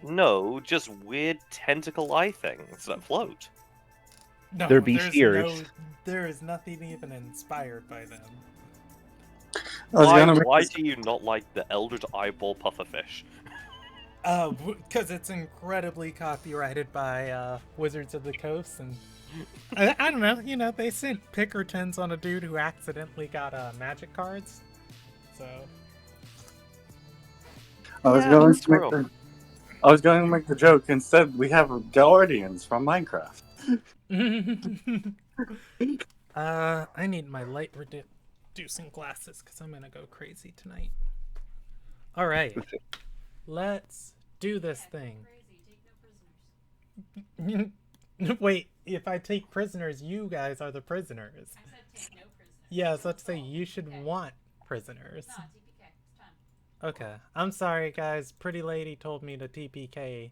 No, just weird tentacle eye things that float. No, They're beast ears. there is nothing even inspired by them. Why do you not like the Eldritch Eyeball Pufferfish? Because it's incredibly copyrighted by Wizards of the Coast, and I don't know. They sent Pickertons on a dude who accidentally got magic cards. So I was going to make the joke. Instead, we have Guardians from Minecraft. I need my light reducing glasses because I'm gonna go crazy tonight. All right, let's do this thing. Wait, if I take prisoners, you guys are the prisoners. I said take no prisoners. Yeah, so let's say you should want prisoners. No, TPK. It's time. Okay. I'm sorry, guys. Pretty Lady told me to TPK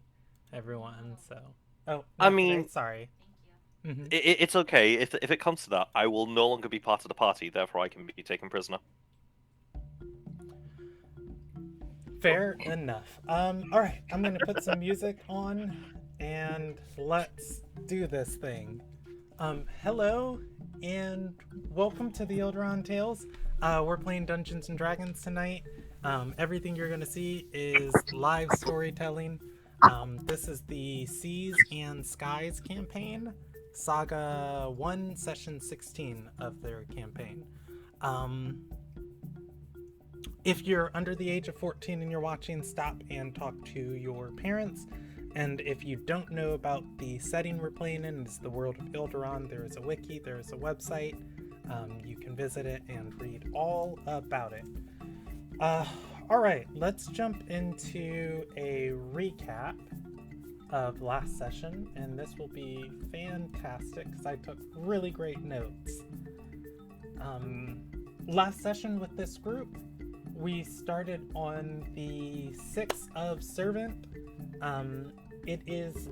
everyone, so... Oh, I mean... Today. Sorry. Thank you. Mm-hmm. It's okay. If it comes to that, I will no longer be part of the party, therefore I can be taken prisoner. Fair enough. Alright. I'm gonna put some music on, and let's do this thing. Hello, and welcome to the Ilderon Tales. We're playing Dungeons & Dragons tonight. Everything you're going to see is live storytelling. This is the Seas and Skies campaign, Saga 1, Session 16 of their campaign. If you're under the age of 14 and you're watching, stop and talk to your parents. And if you don't know about the setting we're playing in, it's the world of Ilderon. There is a wiki, there is a website. You can visit it and read all about it. Alright, let's jump into a recap of last session, and this will be fantastic because I took really great notes. Last session with this group, we started on the 6th of Servant. It is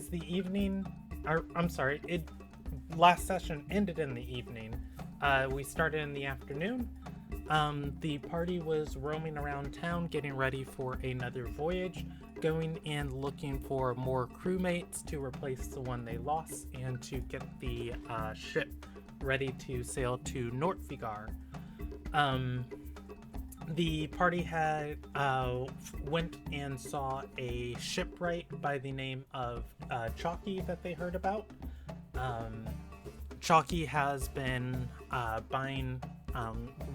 the evening. Last session ended in the evening. We started in the afternoon. The party was roaming around town, getting ready for another voyage, going and looking for more crewmates to replace the one they lost, and to get the ship ready to sail to Nortvigar. The party had went and saw a shipwright by the name of Chalky that they heard about. Chalky has been buying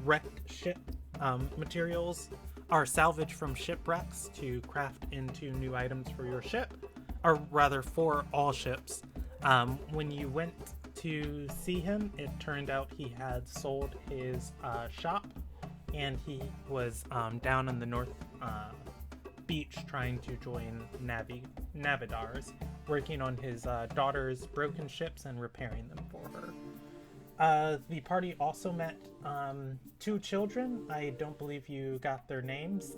wrecked ship materials, or salvage from shipwrecks, to craft into new items for your ship, or rather for all ships. When you went to see him, it turned out he had sold his shop, and he was down on the north beach trying to join Navidars, working on his daughter's broken ships and repairing them for her. The party also met 2 children. I don't believe you got their names.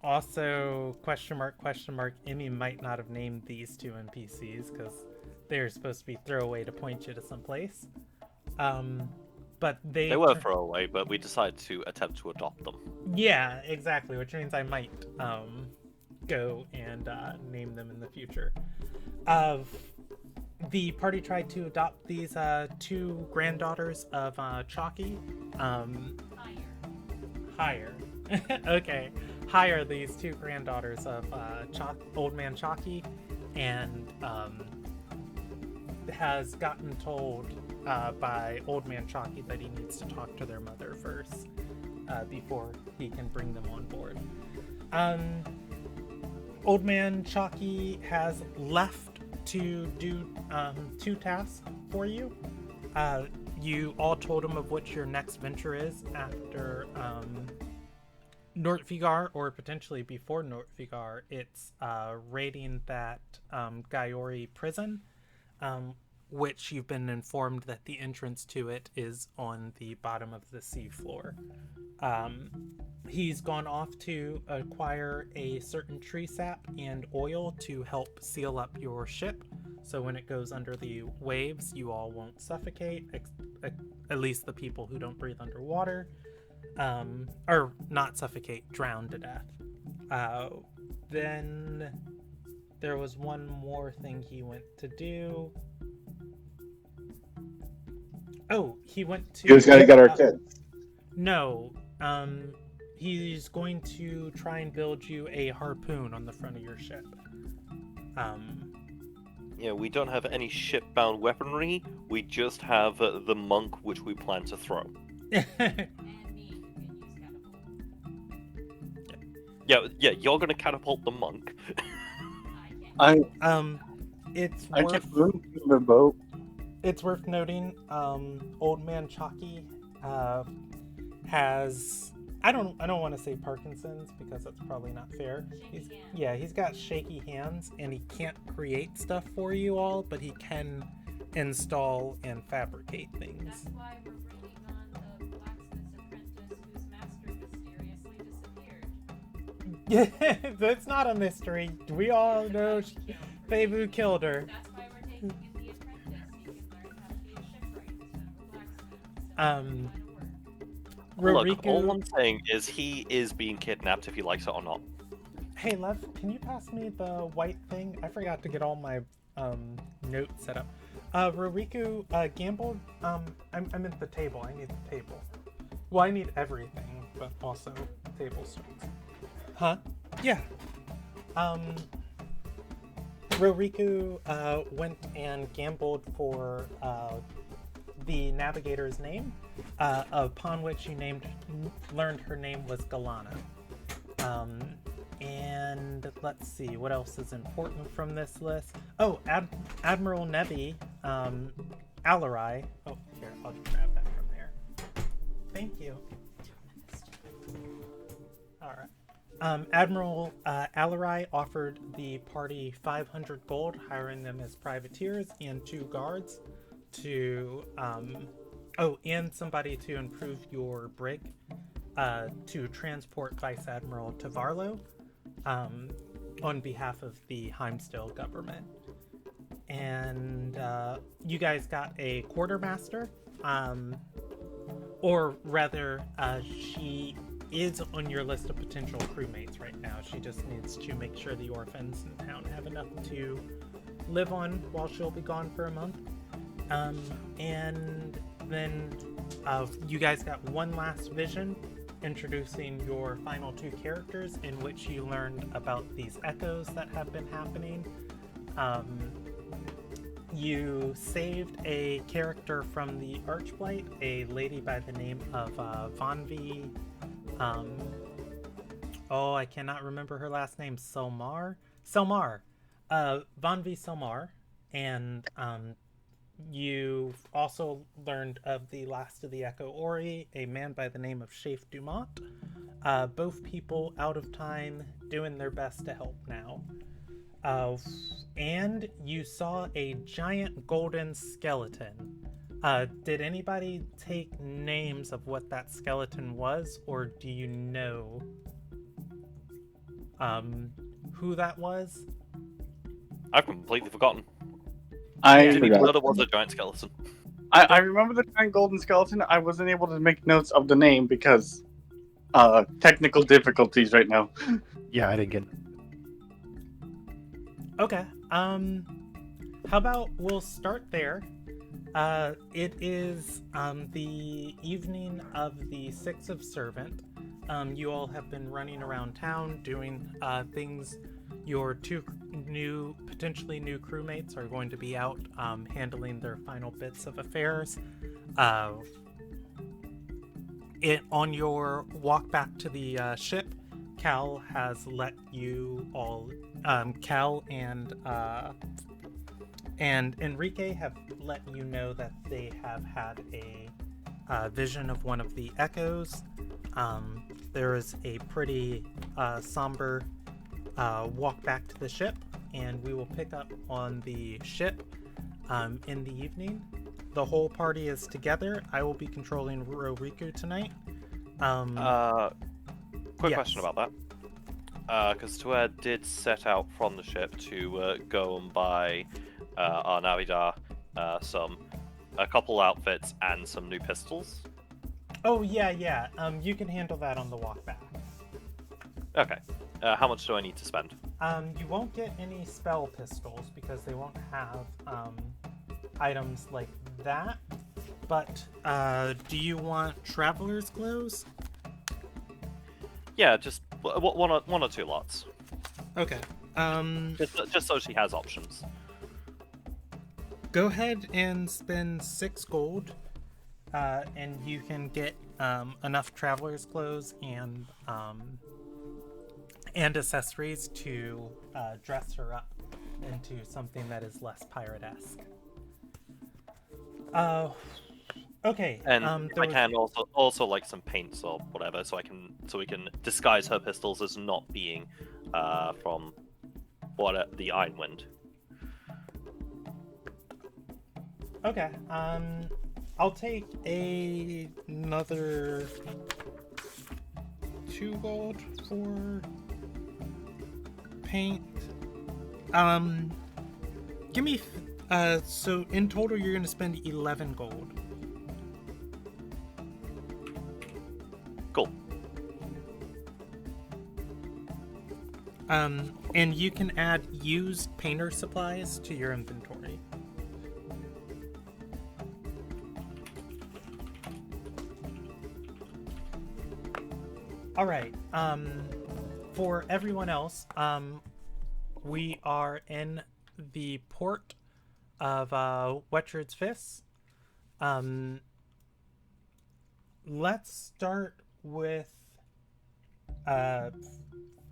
Also, question mark, Emmy might not have named these 2 NPCs because they're supposed to be throwaway to point you to someplace. But they were throwaway, but we decided to attempt to adopt them. Yeah, exactly, which means I might go and name them in the future. The party tried to adopt these 2 granddaughters of Chalky. Hire. Okay. Hire these 2 granddaughters of Old Man Chalky, and has gotten told by Old Man Chalky that he needs to talk to their mother first before he can bring them on board. Old Man Chalky has left to do 2 tasks for you. You all told him of what your next venture is after Nortvigar, or potentially before Nortvigar. It's raiding that Gaiori prison, which you've been informed that the entrance to it is on the bottom of the seafloor. He's gone off to acquire a certain tree sap and oil to help seal up your ship, so when it goes under the waves, you all won't suffocate, at least the people who don't breathe underwater. or not suffocate, drown to death. Then there was one more thing he went to do. Oh, he went to. You just gotta get our kids. No, he's going to try and build you a harpoon on the front of your ship. Yeah, we don't have any ship-bound weaponry. We just have the monk, which we plan to throw. And me, who can use catapult. Yeah, you're gonna catapult the monk. I can't. I It's I worth. kept moving the boat. It's worth noting, Old Man Chalky has I don't want to say Parkinson's because that's probably not fair. Shaky hands. Yeah, he's got shaky hands and he can't create stuff for you all, but he can install and fabricate things. That's why we're bringing on the blacksmith's apprentice whose master mysteriously disappeared. Yeah, that's not a mystery. We all know Fabu killed her. That's why we're taking in the apprentice. He can learn how to be a shipwright instead of a blacksmith. Look, all Roriku, I'm saying is he is being kidnapped if he likes it or not. hey Lev, can you pass me the white thing? I forgot to get all my notes set up. Roriku gambled. I'm at the table. I need the table. Well, I need everything, but also table strings. Huh? Yeah. Roriku went and gambled for the navigator's name, upon which you learned her name was Galana. And let's see, what else is important from this list? Oh, Admiral Nevi, Alarai. Oh, here, I'll just grab that from there. Thank you. Alright. Admiral Alarai offered the party 500 gold, hiring them as privateers and 2 guards to, and somebody to improve your brig to transport Vice Admiral Tavarlo on behalf of the Heimstill government. And you guys got a quartermaster, or rather, she is on your list of potential crewmates right now. She just needs to make sure the orphans in town have enough to live on while she'll be gone for a month. And then you guys got one last vision, introducing your final 2 characters, in which you learned about these echoes that have been happening. You saved a character from the Archblight, a lady by the name of Vanvi. I cannot remember her last name. Selmar. Vanvi Selmar. And you also learned of the last of the Echo Ori, a man by the name of Shafe Dumont. Both people out of time, doing their best to help now. And you saw a giant golden skeleton. Did anybody take names of what that skeleton was, or do you know who that was? I've completely forgotten. I Didn't even know forgot. there was a giant skeleton. I remember the giant golden skeleton. I wasn't able to make notes of the name because technical difficulties right now. Yeah, I didn't get. Okay. How about we'll start there. It is the evening of the 6th of Servant. You all have been running around town doing things. Your 2 potentially new crewmates are going to be out handling their final bits of affairs. On your walk back to the ship, Cal has let you all. Cal and Enrique have let you know that they have had a vision of one of the echoes. There is a pretty somber walk back to the ship, and we will pick up on the ship in the evening. The whole party is together. I will be controlling Roriku tonight. Quick Yes. question about that. Because Tuer did set out from the ship to go and buy our Navidar a couple outfits and some new pistols. Oh, yeah. You can handle that on the walk back. Okay. How much do I need to spend? You won't get any spell pistols because they won't have items like that. But do you want traveler's clothes? Yeah, just one or two lots. Okay. Just so she has options. Go ahead and spend 6 gold, and you can get enough traveler's clothes and accessories to dress her up into something that is less pirate-esque. Okay. And there I was- can also like some paints or whatever, so we can disguise her pistols as not being from the Ironwind. Okay. I'll take another 2 gold for paint. Give me. So in total, you're gonna spend 11 gold. Cool. And you can add used painter supplies to your inventory. All right. For everyone else, we are in the port of Wetchard's Fists. Let's start with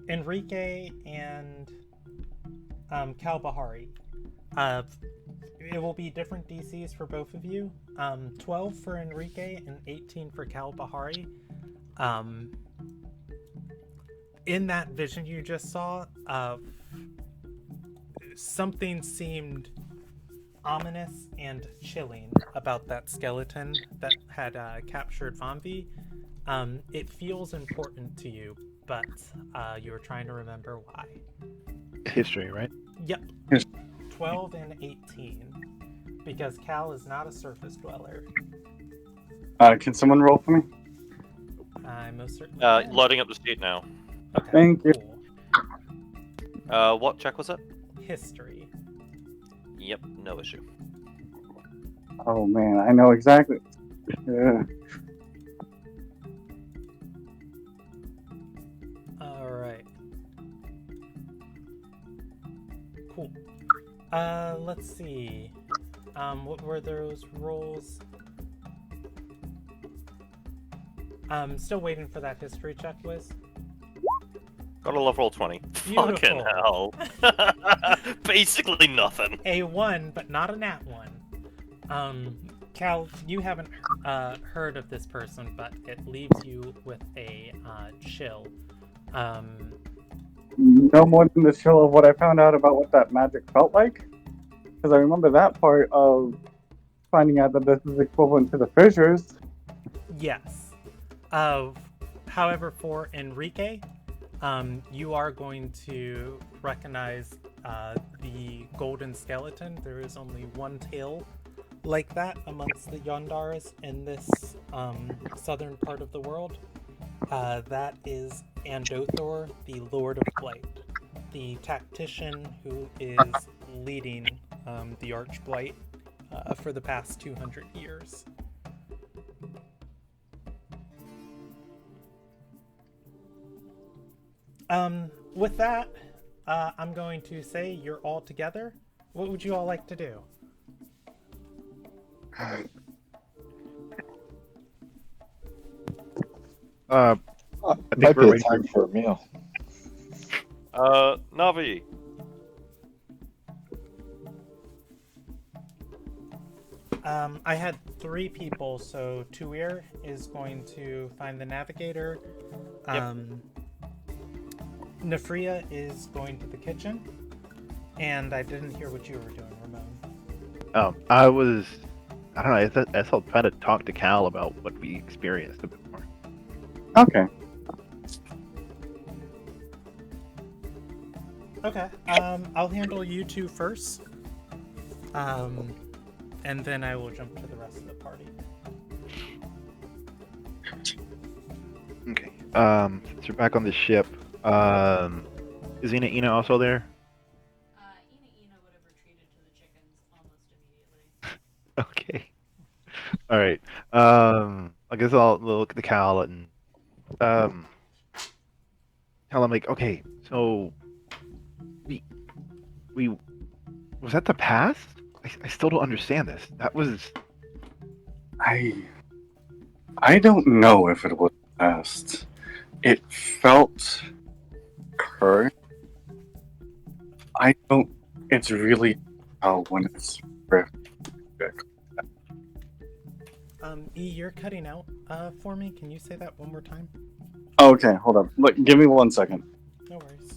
Enrique and Kalbahari. It will be different DCs for both of you. 12 for Enrique and 18 for Kalbahari. In that vision you just saw, something seemed ominous and chilling about that skeleton that had captured Vanvi. It feels important to you, but you were trying to remember why. History, right? Yep. Yes. 12 and 18. Because Cal is not a surface dweller. Can someone roll for me? I most certainly can. Loading up the sheet now. Okay, Thank you. cool. What check was it? History. Yep, no issue. Oh man, I know exactly. Yeah. Alright. Cool. Let's see. What were those rolls? I'm still waiting for that history check, Wiz. Got a love roll 20. Beautiful. Fucking hell. Basically nothing. A 1, but not a nat 1. Cal, you haven't heard of this person, but it leaves you with a chill. No more than the chill of what I found out about what that magic felt like. Because I remember that part of finding out that this is equivalent to the fissures. Yes. However, for Enrique, you are going to recognize the golden skeleton. There is only one tail like that amongst the Yondaras in this southern part of the world. That is Andothor, the Lord of Blight, the tactician who is leading the Archblight for the past 200 years. With that, I'm going to say you're all together. What would you all like to do? I Might think be we're a ready time for a meal. Navi. I had 3 people, so Tuir is going to find the navigator. Nefria is going to the kitchen. And I didn't hear what you were doing, Ramon. I don't know, I was trying to talk to Cal about what we experienced a bit more. Okay. Okay, I'll handle you 2 first. And then I will jump to the rest of the party. Since you're back on the ship, is Ina also there? Ina would have retreated to the chickens almost immediately. Okay. All right. I guess I'll look at the Cal and um tell him like, okay, so we was that the past? I still don't understand this. That was I I don't know if it was past. It felt current. I don't. It's really how when it's rift. E, you're cutting out for me. Can you say that one more time? Okay, hold up. Look, give me 1 second. No worries.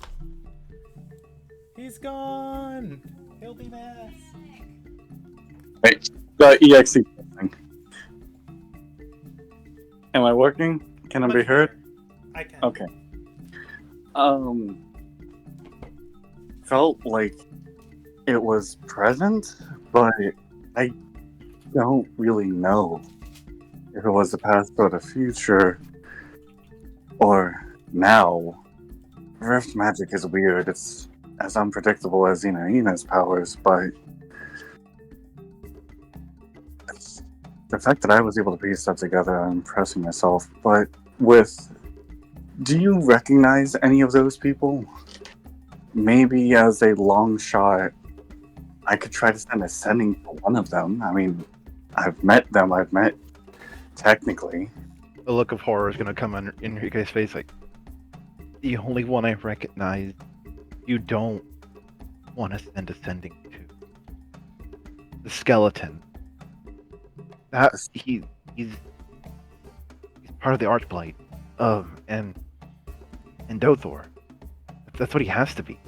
He's gone. He'll be back. Wait, the e16 thing. Am I working? Can I be Much heard? better. I can. Okay. Felt like it was present, but I don't really know if it was the past or the future or now. Rift magic is weird. It's as unpredictable as Ina's powers, but the fact that I was able to piece that together, I'm impressing myself. But do you recognize any of those people? Maybe as a long shot, I could try to send a sending to one of them. I mean, I've met them. Technically. the look of horror is gonna come on Enrique's face like the only one I recognize you don't want to send a sending to. The skeleton. That he's part of the Archblight. And Dothor. That's what he has to be.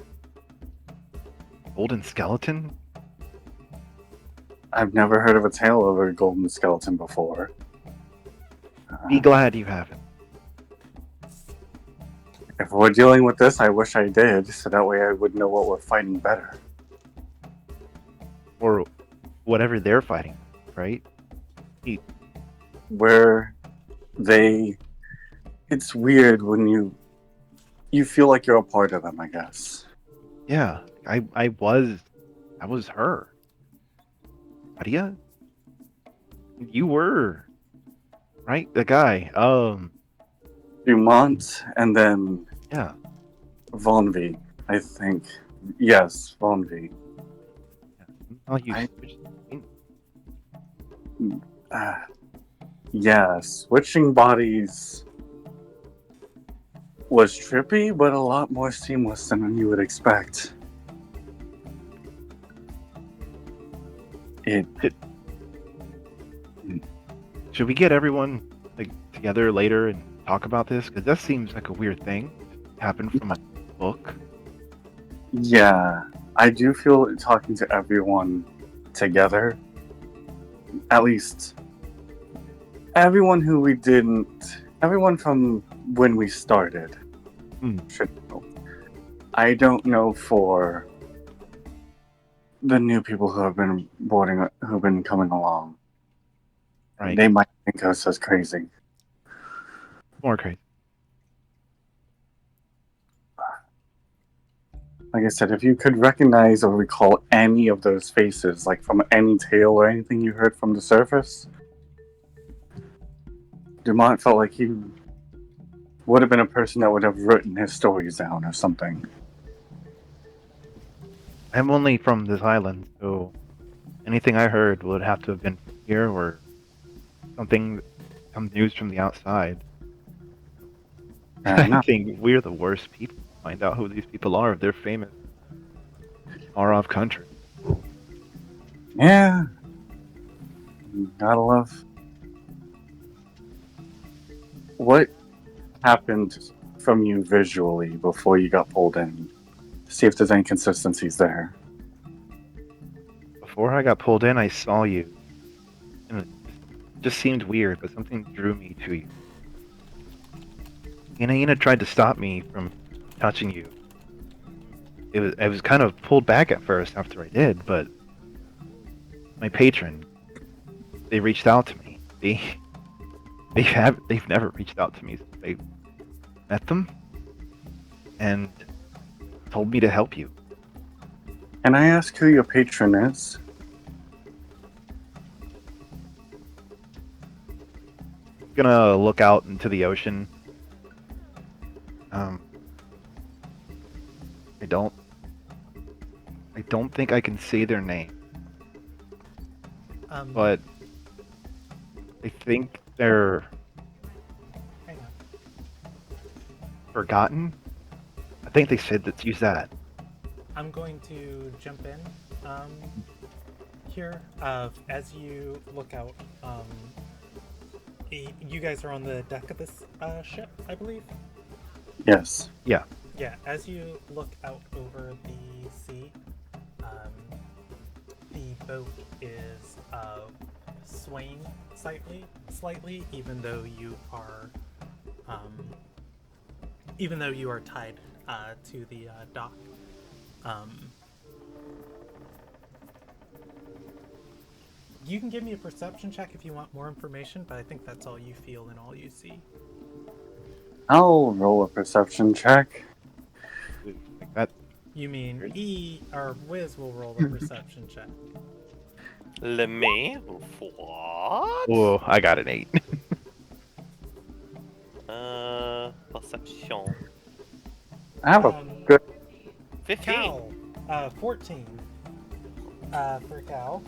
Golden skeleton? I've never heard of a tale of a golden skeleton before. Be glad you haven't. If we're dealing with this, I wish I did, so that way I would know what we're fighting better. Or whatever they're fighting, right? Where it's weird when you feel like you're a part of them, I guess. Yeah, I was her. Adia? You were, right? The guy. Dumont and then Yeah. Vonvi, I think. Yes, Vonvi. Oh, you. Yeah, switching bodies was trippy, but a lot more seamless than you would expect. Should we get everyone like together later and talk about this? Because that seems like a weird thing happened from a book. Yeah, I do feel talking to everyone together, at least everyone from when we started should know. I don't know for the new people who have been who've been coming along. Right. They might think us as crazy. More crazy. Like I said, if you could recognize or recall any of those faces, like from any tale or anything you heard from the surface, Dumont felt like he would have been a person that would have written his stories down or something. I'm only from this island, so anything I heard would have to have been from here or some news from the outside. I think we're the worst people to find out who these people are if they're famous far off country. Yeah. Gotta love. What happened from you visually before you got pulled in? See if there's any consistencies there. Before I got pulled in, I saw you. And it just seemed weird, but something drew me to you. Ina tried to stop me from touching you. I was kind of pulled back at first after I did, but my patron, they reached out to me. They've never reached out to me since they met them and told me to help you. Can I ask who your patron is? Gonna look out into the ocean. I don't think I can say their name, but I think they're hang on. forgotten. I think they said let's use that. I'm going to jump in here. As you look out, you guys are on the deck of this ship, I believe. Yes. Yeah. Yeah, as you look out over the sea, the boat is swaying slightly, even though you are tied to the dock. You can give me a perception check if you want more information, but I think that's all you feel and all you see. I'll roll a perception check. Like that. You mean E or Wiz will roll a perception check. Let me. What? Oh, I got an 8. Perception. I have a good. 15. Cal, 14 for Cal.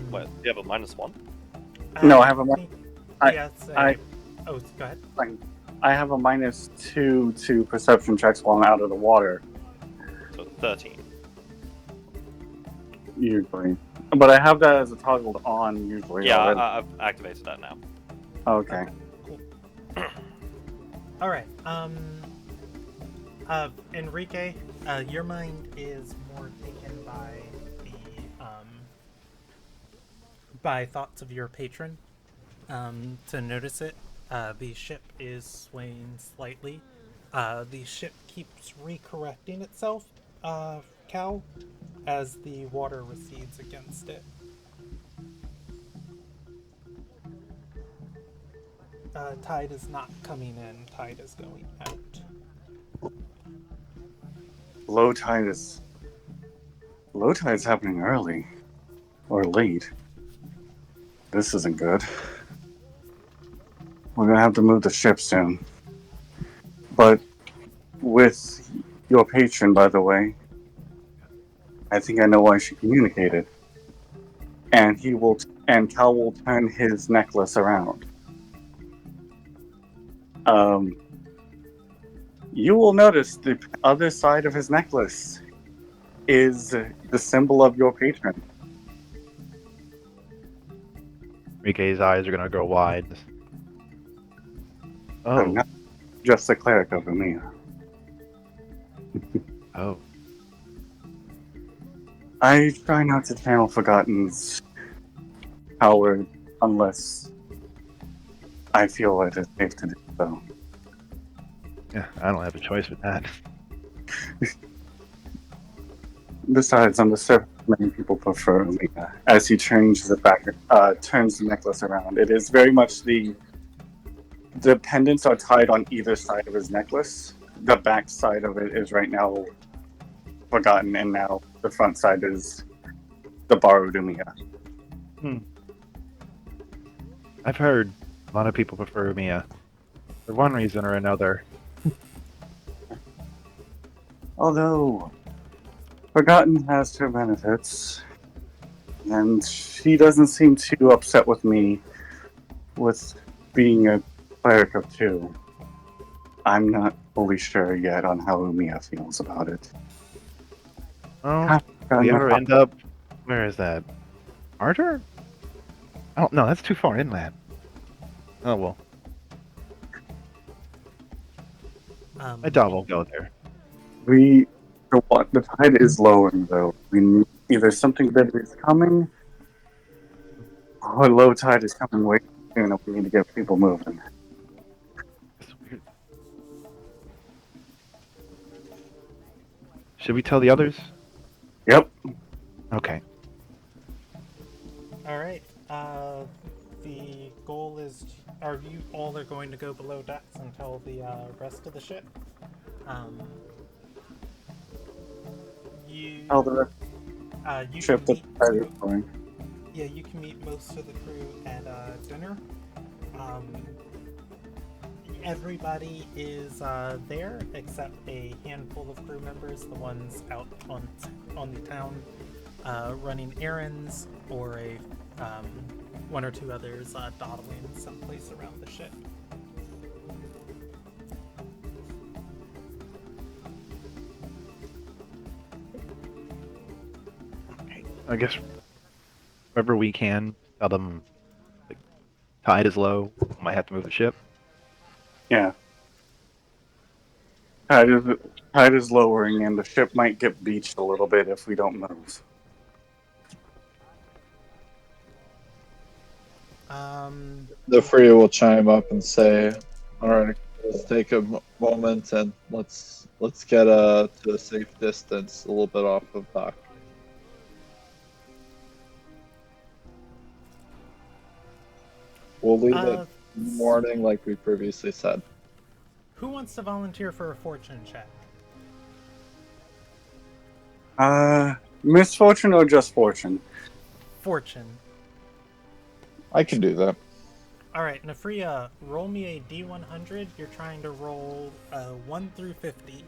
What? Do you have a -1? No, I have a I- yes, I- oh, go ahead. I have a -2 to perception checks while I'm out of the water, So 13. usually. But I have that as a toggled on usually. Yeah, already. I've activated that now. Okay. Cool. All right. Enrique, your mind is more taken by thoughts of your patron. To notice it, the ship is swaying slightly. The ship keeps recorrecting itself, Cal, as the water recedes against it. Tide is not coming in, tide is going out. Low tide's happening early or late. This isn't good. We're gonna have to move the ship soon. But with your patron, by the way, I think I know why she communicated. And Cal will turn his necklace around. You will notice the other side of his necklace is the symbol of your patron. Enrique's eyes are gonna go wide. So Oh, not just the cleric of Umia. oh. I try not to channel Forgotten's power unless I feel it is safe to do so. Yeah, I don't have a choice with that. Besides, on the surface, many people prefer Umia. As he turns turns the necklace around, it is very much the pendants are tied on either side of his necklace. The back side of it is right now Forgotten, and now the front side is the borrowed Umia. I've heard a lot of people prefer Mia for one reason or another. Although Forgotten has her benefits, and she doesn't seem too upset with me with being a cleric of 2. I'm not fully sure yet on how Umia feels about it. Oh, we ever end up? Where is that? Archer? Oh no, that's too far inland. Oh well, I doubt we'll go there. The tide is lowering though. Either something big is coming, or low tide is coming way soon. We need to get people moving. It's weird. Should we tell the others? Yep. Okay. All right. The goal is, are you all are going to go below decks and tell the rest of the ship. You Oh, the you ship can that meet I was going. yeah, you can meet most of the crew at dinner. Everybody is there except a handful of crew members, the ones out on the town running errands, or a one or two others dawdling someplace around the ship. I guess wherever we can, tell them like, tide is low. Might have to move the ship. Yeah. Tide is, tide is lowering, and the ship might get beached a little bit if we don't move. The three will chime up and say, "All right, let's take a moment and let's get to a safe distance, a little bit off of dock." We'll leave it in the morning, like we previously said. Who wants to volunteer for a fortune check? Misfortune or just fortune? Fortune. I can do that. All right, Nafria, roll me a D100. You're trying to roll 1 through 50.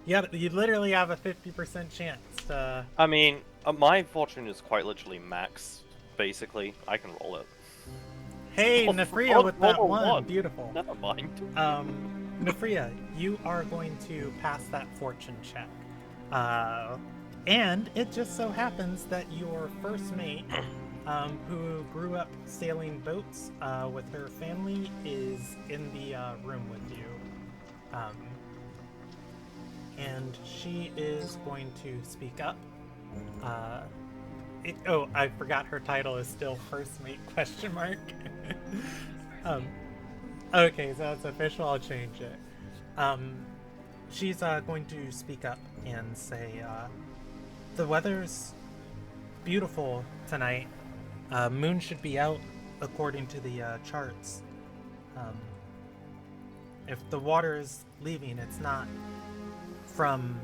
You literally have a 50% chance to... I mean, my fortune is quite literally max. Basically, I can roll it. Hey, Oh, Nafria roll- with roll that a one. one. Beautiful. Never mind. Nafria, you are going to pass that fortune check. And it just so happens that your first mate, who grew up sailing boats with her family, is in the room with you. And she is going to speak up. Oh, I forgot her title is still First Mate question mark. Okay, so that's official. I'll change it. She's going to speak up and say, the weather's beautiful tonight. Moon should be out according to the charts. If the water is leaving, it's not from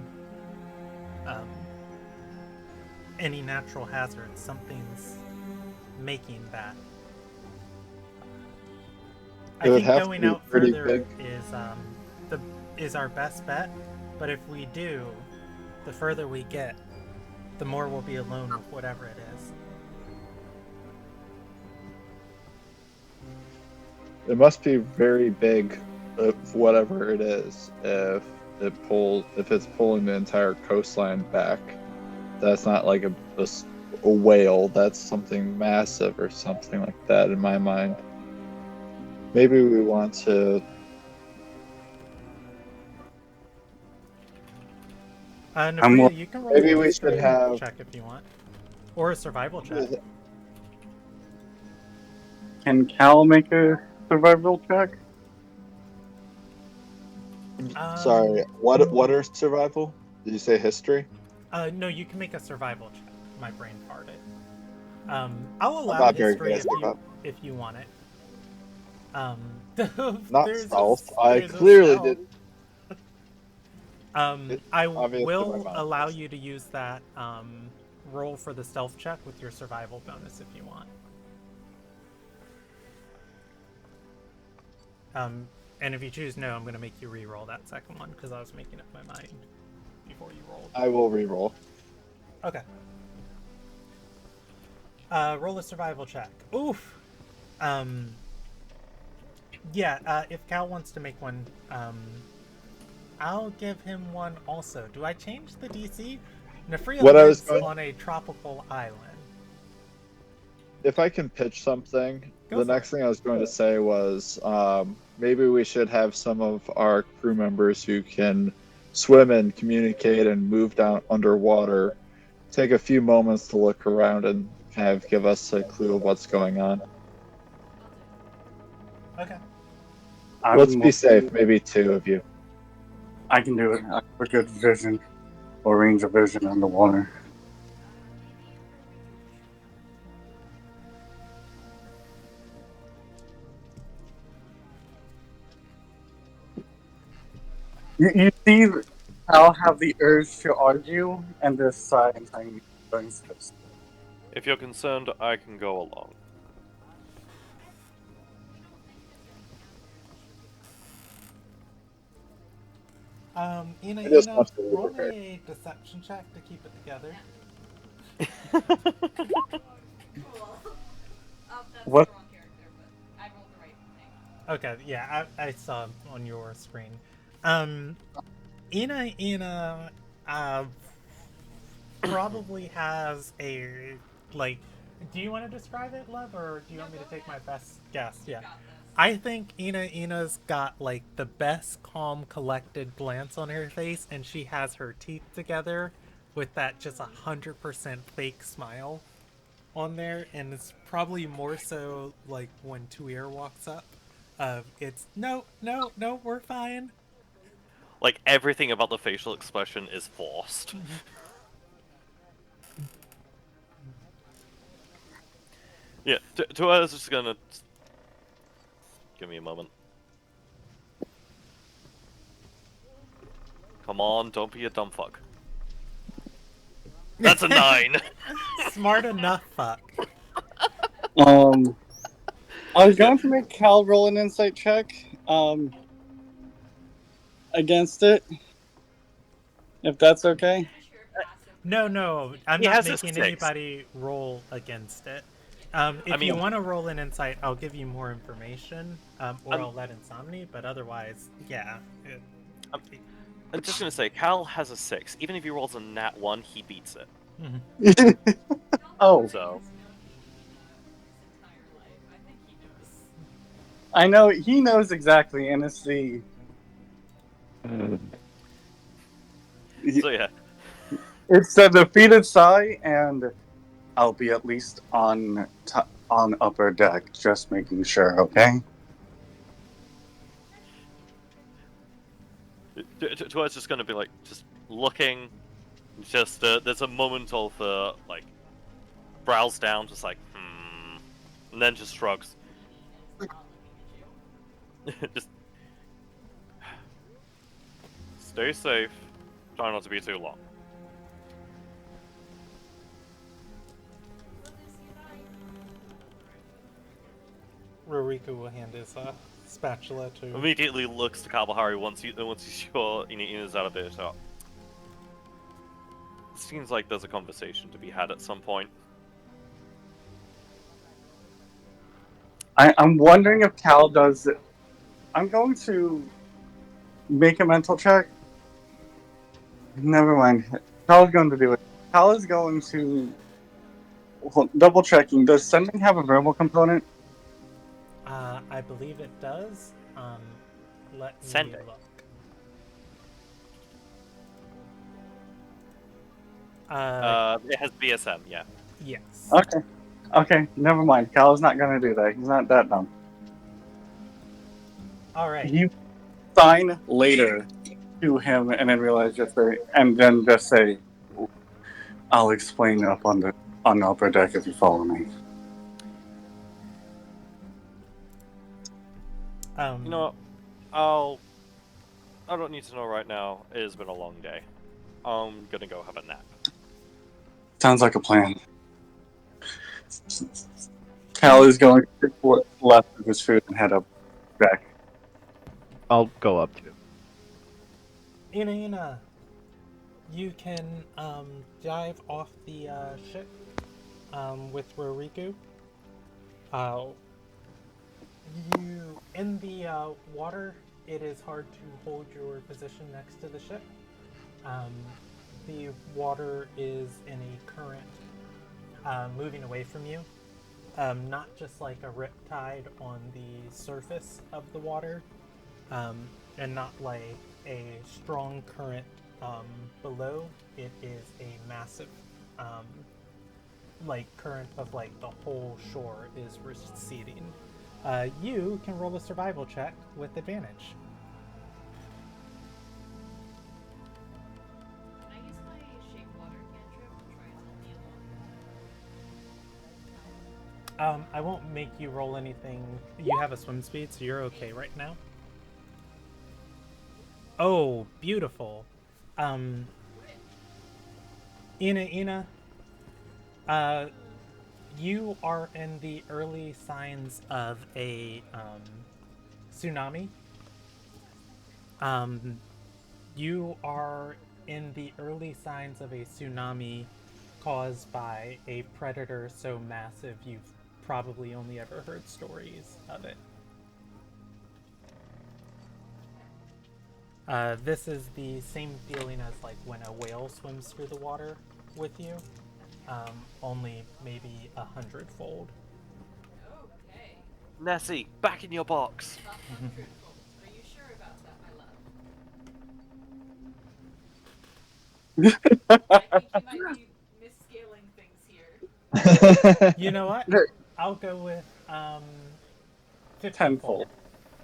any natural hazard. Something's making that. I It would think have to going be out pretty further big. is our best bet. But if we do, the further we get, the more we'll be alone with whatever it is. It must be very big, whatever it is. If it's pulling the entire coastline back, that's not like a whale. That's something massive or something like that in my mind. Maybe we want to. more- Nafria, you can roll Maybe a we should history have. check if you want, or a survival check. Can Cal make a survival check? Sorry, what are survival? Did you say history? No, you can make a survival check. My brain farted. I'll I'm allow not very history good at survival. if you want it. Not there's stealth. I there's clearly stealth. did. I obviously my will mouth allow is. you to use that roll for the stealth check with your survival bonus if you want. And if you choose no, I'm going to make you re-roll that second one because I was making up my mind before you rolled. I will re-roll. Okay. Roll a survival check. Oof. Yeah. If Cal wants to make one, I'll give him one also. Do I change the DC? Nafria What I was lives going- on a tropical island. If I can pitch something, Go the for next it. thing I was going to say was maybe we should have some of our crew members who can swim and communicate and move down underwater take a few moments to look around and kind of give us a clue of what's going on. Okay. Let's be safe, maybe two of you. I can do it. I have a good vision or range of vision underwater. You see, I'll have the urge to argue and decide and time things first. If you're concerned, I can go along. Ina, I just want to leave roll it there. me a deception check to keep it together. Cool. That's What? the wrong character, but I rolled the right thing. Okay, yeah, I saw on your screen. Ina, probably has a, like, do you want to describe it, Love, or do you want me to take my best guess? Yeah. Got this. I think Ina's got, like, the best calm, collected glance on her face, and she has her teeth together with that just 100% fake smile on there, and it's probably more so, like, when Tuir walks up. It's, no, we're fine. Like, everything about the facial expression is forced. Yeah, I was just gonna... Give me a moment. Come on, don't be a dumb fuck. That's a 9! Smart enough, fuck. I was going to make Cal roll an insight check against it, if that's okay. Finish your passive. No, I'm He not has a making 6. anybody roll against it. If you mean- want to roll an insight, I'll give you more information, or I'm- I'll let Insomni, but otherwise, yeah. I'm just gonna say, Cal has a 6. Even if he rolls a nat 1, he beats it. Oh, So, His entire life. I think he knows. I know he knows exactly, and it's the so yeah. it's the defeated Psy, and I'll be at least on upper deck, just making sure. Okay. It's just gonna be like, just looking, just, there's a moment of, like, brows down, just like, and then just shrugs. Is not looking at you. Just stay safe. Try not to be too long. Rurika will hand his spatula to. Immediately looks to Kalahari once he's sure Ina's out of earshot. Seems like there's a conversation to be had at some point. I'm wondering if Cal does it. I'm going to make a mental check. Never mind. Cal's going to do it. Cal is going to double checking. Does sending have a verbal component? I believe it does. Let me Sending. look. It has BSM, yeah. Yes. Okay, never mind. Cal is not going to do that. He's not that dumb. All right. You sign later to him and then realize and then just say, "I'll explain up on the upper deck if you follow me." You know what? I don't need to know right now. It has been a long day. I'm gonna go have a nap. Sounds like a plan. Cal is going to pick what's left of his food and head up back. I'll go up to. Ina, you can dive off the ship with Roriku. You in the water, it is hard to hold your position next to the ship. The water is in a current moving away from you. Not just like a riptide on the surface of the water, and not like a strong current below. It is a massive like current of like the whole shore is receding. You can roll a survival check with advantage. Can I use my shape water cantrip to try and help me along? I won't make you roll anything. You have a swim speed, so you're okay right now. Oh, beautiful. Ina, uh, you are in the early signs of a tsunami. You are in the early signs of a tsunami caused by a predator so massive you've probably only ever heard stories of it. This is the same feeling as like when a whale swims through the water with you, only maybe 100-fold. Okay. Nessie, back in your box. 100-fold. Are you sure about that, my love? I think you might be misscaling things here. You know what? I'll go with 50-fold. Tenfold.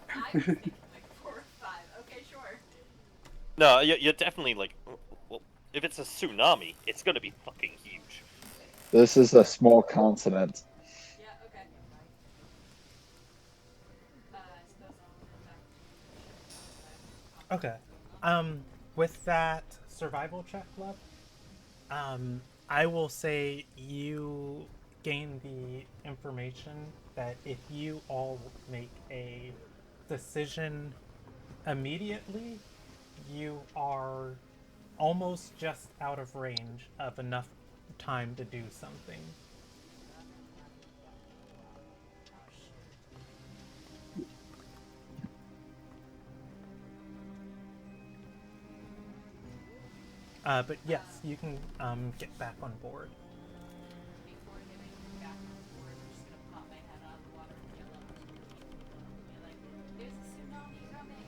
I was thinking like 4 or 5. Okay, sure. No, you're definitely like, well, if it's a tsunami, it's gonna be fucking huge. This is a small continent. Yeah, okay. I suppose I'll head back to the ship. Okay. With that survival check, love, I will say you gain the information that if you all make a decision immediately, you are almost just out of range of enough time to do something. But yes, you can get back on board. Before getting back on board, I'm just gonna pop my head out of the water and yell out to the people and be like, "There's a tsunami coming!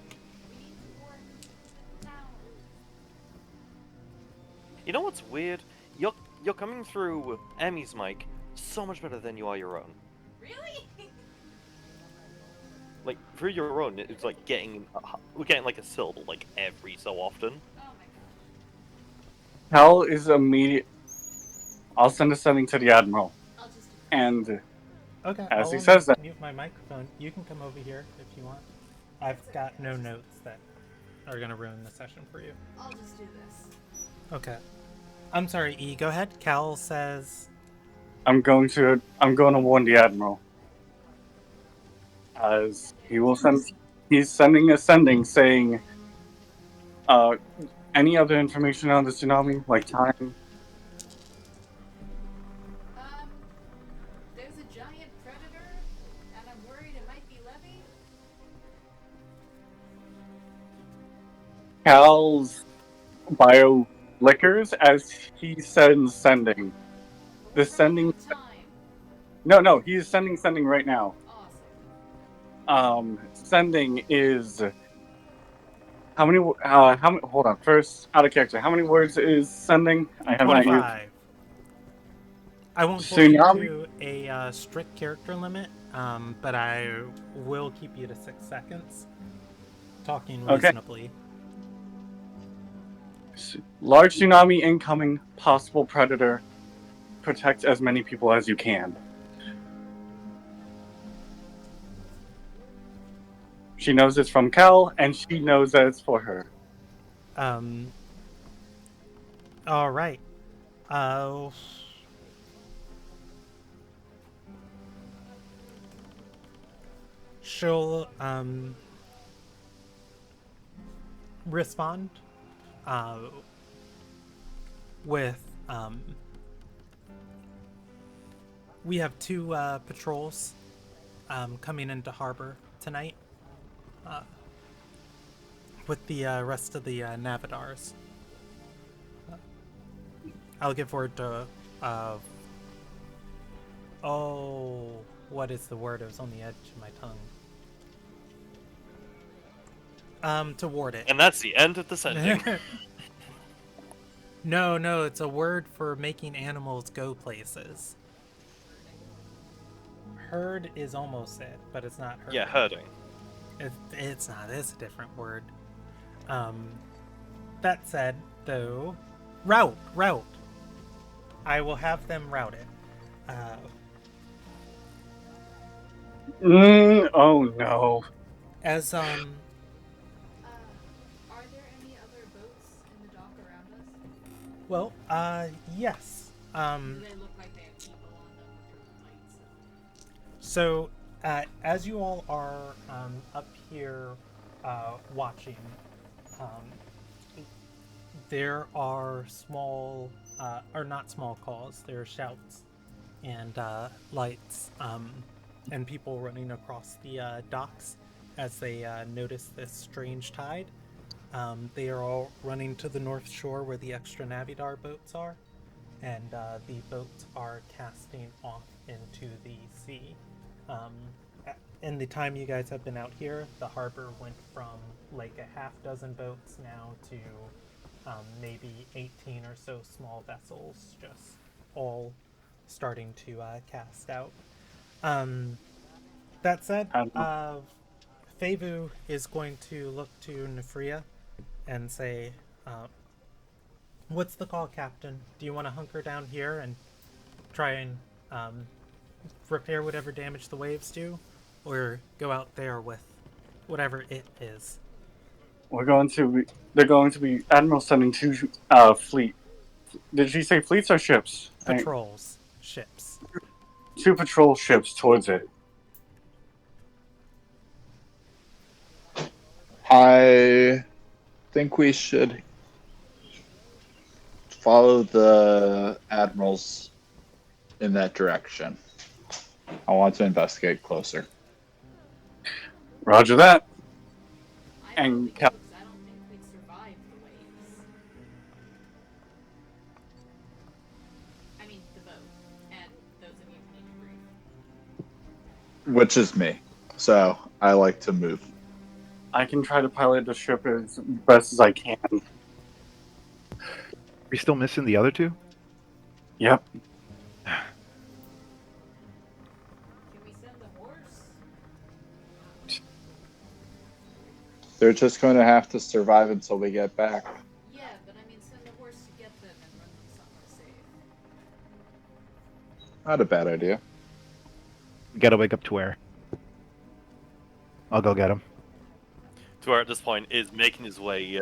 We need to board the town!" You know what's weird? You're coming through Emmy's mic so much better than you are your own. Really? Like through your own, it's like we're getting like a syllable like every so often. Oh my god. Cal is immediate. I'll send a sending to the Admiral. I'll just do And Okay, As I'll he only says that- mute my microphone. You can come over here if you want. I've got no notes that are gonna ruin the session for you. I'll just do this. Okay. I'm sorry, E. Go ahead. Cal says. I'm going to warn the Admiral. As he will send, he's sending a sending saying, any other information on the tsunami, like time? There's a giant predator, and I'm worried it might be Levy. Cal's bio liquors as he sends sending. But we're The sending. running out of time. No, he's sending right now. Awesome. Sending is how many? Hold on. First, out of character. How many words is sending? I have not used. 25. I won't hold you Tsunami? to a strict character limit, but I will keep you to 6 seconds. Talking Okay. reasonably. Large tsunami incoming. Possible predator. Protect as many people as you can. She knows it's from Cal, and she knows that it's for her. All right. She'll respond with we have 2 patrols coming into harbor tonight with the rest of the Navidars. I'll give word to what is the word? It was on the edge of my tongue. Toward it. And that's the end of the sending. No, it's a word for making animals go places. Herd is almost it, but it's not herd. Yeah, herding. It's not. It's a different word. That said, though, route. I will have them route it. Oh no. As Are there Well, yes. Do they look like they have people on them with lights? So, as you all are up here watching, there are small, or not small calls, there are shouts and lights and people running across the docks as they notice this strange tide. They are all running to the north shore where the extra Navidar boats are, and the boats are casting off into the sea. In the time you guys have been out here, the harbor went from like a half dozen boats now to maybe 18 or so small vessels, just all starting to cast out. That said, Fevu is going to look to Nefria and say, what's the call, Captain? Do you want to hunker down here and try and repair whatever damage the waves do? Or go out there with whatever it is? They're going to be Admiral sending two fleet. Did she say fleets or ships? Patrols. Ships. Two patrol ships towards it. I think we should follow the admirals in that direction. I want to investigate closer. Roger that. I And don't think we'd survive the waves. I mean, the boat, and those of you who need to breathe. Which is me. So I like to move. I can try to pilot the ship as best as I can. We still missing the other two? Yep. Can we send the horse? They're just going to have to survive until we get back. Yeah, but I mean, send the horse to get them and run them somewhere safe. Not a bad idea. We gotta wake up to where? I'll go get him. Tuer at this point is making his way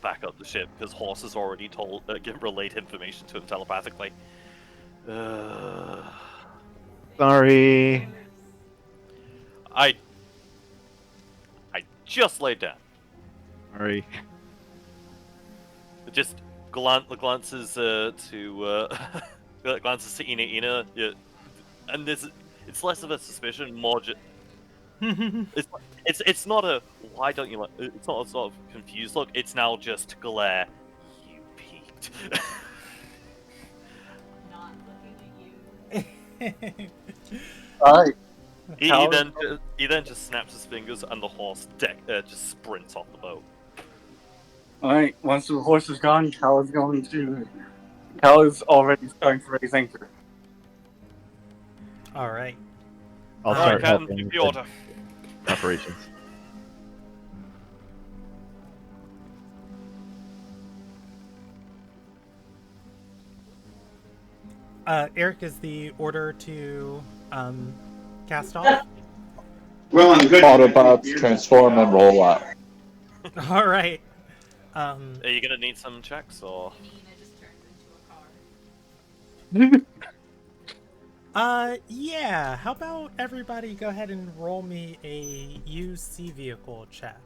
back up the ship because Horse has already relayed information to him telepathically. Sorry. I just laid down. Sorry. Just glances to glances to Ina. Yeah, and it's less of a suspicion, more just. It's not a why don't you like it's not a sort of confused look, it's now just glare. You peaked. Not looking at you. Alright. He then just snaps his fingers and the horse just sprints off the boat. Alright, once the horse is gone, Cal is already starting to raise anchor. All right. I'll Alright, start Captain, helping keep with the the order. operations. Eric, is the order to cast off? Well, I'm good. Autobots transform and roll out. All right. Are you gonna need some checks or? Nina just turned into a car. Yeah. How about everybody go ahead and roll me a UC vehicle check?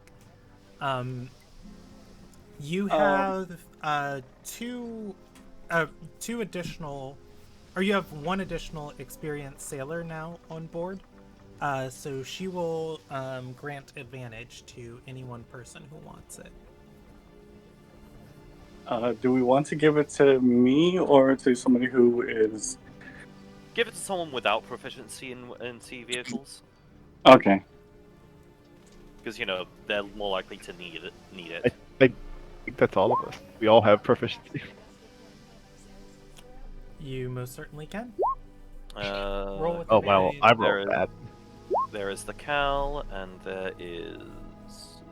You have two additional, or you have one additional experienced sailor now on board. So she will grant advantage to any one person who wants it. Do we want to give it to me or to somebody who is... Give it to someone without proficiency in sea vehicles. Okay. Because, you know, they're more likely to need it. I think that's all of us. We all have proficiency. You most certainly can. Roll with Oh wow, advantage. I rolled bad. There is the Cal, and there is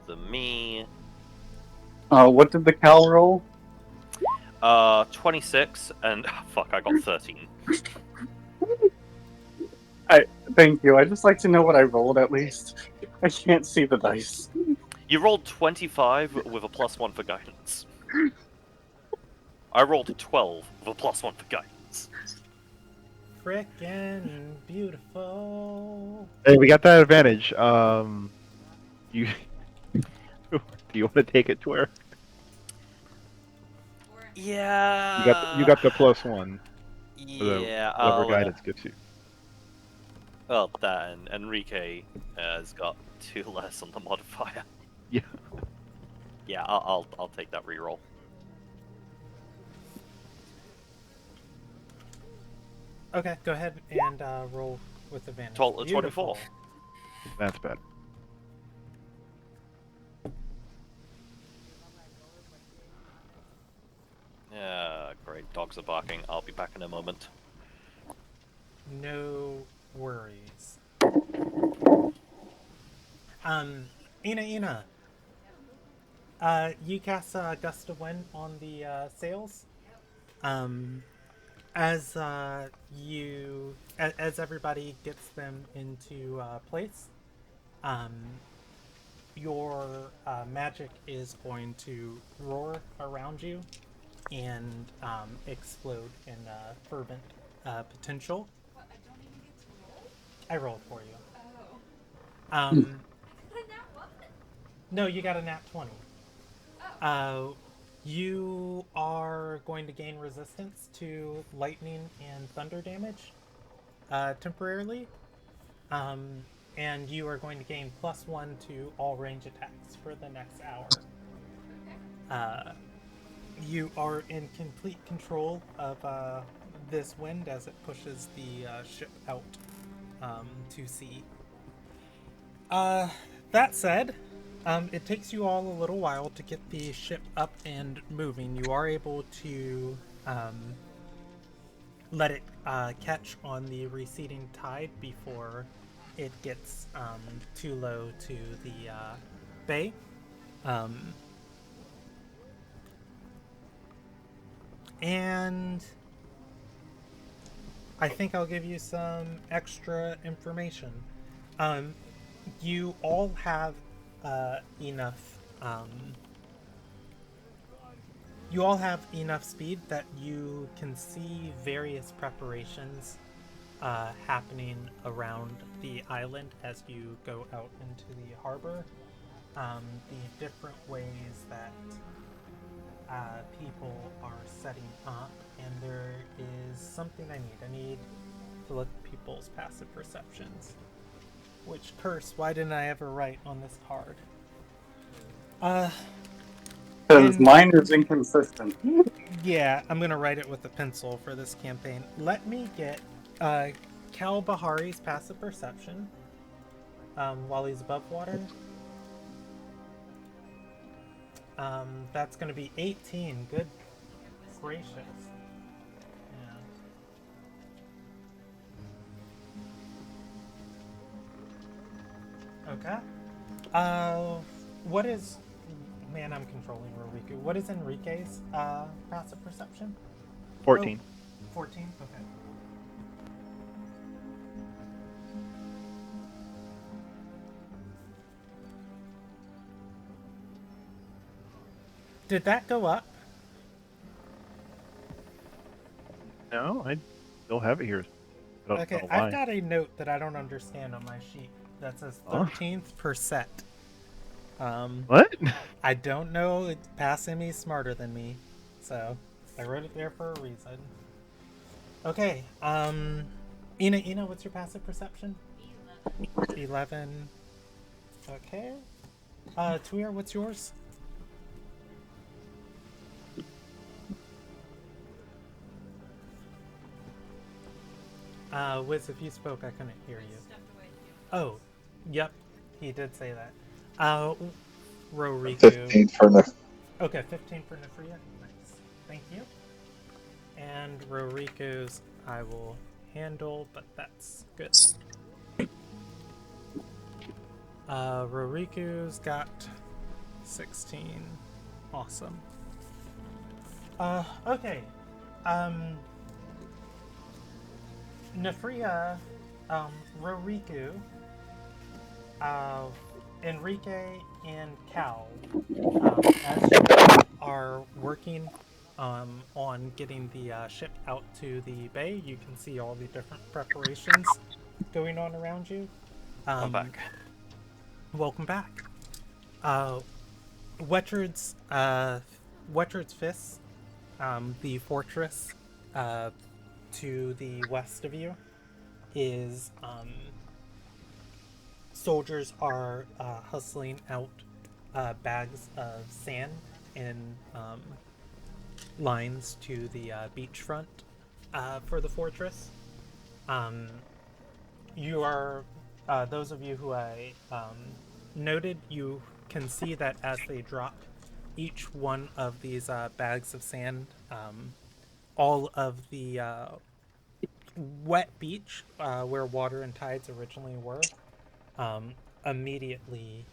the me. What did the Cal roll? 26, and fuck, I got 13. Thank you. I'd just like to know what I rolled at least. I can't see the dice. You rolled 25 with a +1 for guidance. I rolled a 12 with a +1 for guidance. Frickin' beautiful. Hey, we got that advantage. You do you want to take it to where Or Yeah. you got the +1 for the Yeah, whatever I'll. guidance gets you. Well, that and Enrique has got 2 less on the modifier. Yeah. Yeah, I'll take that reroll. Okay, go ahead and roll with advantage. 24. Beautiful. That's bad. Yeah, great. Dogs are barking. I'll be back in a moment. No worries. Ina. You cast Gust of Wind on the sails. As as everybody gets them into place, your magic is going to roar around you and explode in fervent potential. what? I don't even get to roll. I rolled for you. Oh, Um, but now what? no, you got a nat 20. Oh, You are going to gain resistance to lightning and thunder damage temporarily. And you are going to gain +1 to all range attacks for the next hour. okay. You are in complete control of this wind as it pushes the ship out to sea. That said, it takes you all a little while to get the ship up and moving. You are able to let it catch on the receding tide before it gets too low to the bay. And I think I'll give you some extra information. You all have enough. You all have enough speed that you can see various preparations happening around the island as you go out into the harbor. The different ways that people are setting up, and there is something I need to look at people's passive perceptions. Which, curse, why didn't I ever write on this card? Because And- mine is inconsistent. Yeah, I'm gonna write it with a pencil for this campaign. Let me get Cal Bahari's passive perception while he's above water. That's gonna be 18. Good gracious. Yeah. Okay. What is... Man, I'm controlling Roriku. What is Enrique's passive perception? 14. Oh, 14? Okay. Did that go up? No, I still have it here. I don't Okay, know why. I've got a note that I don't understand on my sheet that says Huh? 13th per set. What? I don't know. Pass Emmy's smarter than me, so I wrote it there for a reason. Okay, Ina, what's your passive perception? 11. Okay. Tuir, what's yours? Wiz, if you spoke, I couldn't hear you. Stepped away too. Oh, yep, he did say that. Roriku. 15 for Okay, 15 for Nefria. Nice. Thank you. And Roriku's I will handle, but that's good. Roriku's got 16. Awesome. Okay. Nefria, Roriku, Enrique, and Cal, as you are working on on getting the ship out to the bay. You can see all the different preparations going on around you. I'm back. Welcome back. Wetchard's Fist, the fortress to the west of you, is soldiers are hustling out bags of sand in lines to the beachfront for the fortress. You are those of you who I noted, you can see that as they drop each one of these bags of sand, all of the wet beach where water and tides originally were immediately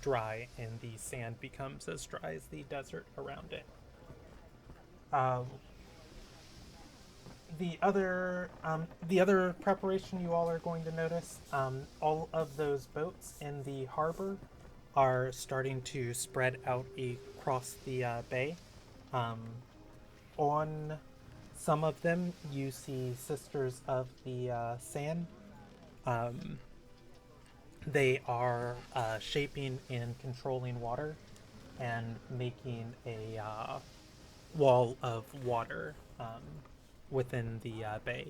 dry, and the sand becomes as dry as the desert around it. The other preparation you all are going to notice, all of those boats in the harbor are starting to spread out across the bay. On some of them, you see Sisters of the Sand. They are shaping and controlling water and making a wall of water within the bay.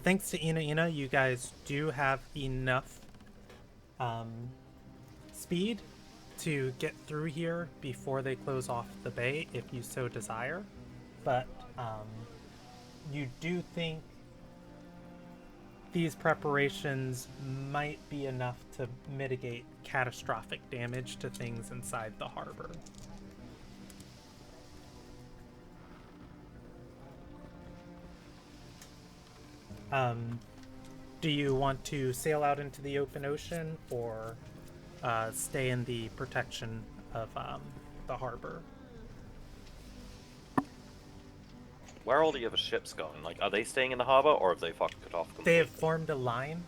Thanks to Ina, you guys do have enough speed to get through here before they close off the bay if you so desire. But you do think these preparations might be enough to mitigate catastrophic damage to things inside the harbor. Do you want to sail out into the open ocean or stay in the protection of the harbor? Where are all the other ships going? Like, are they staying in the harbor, or have they fucking cut off completely? They have formed a line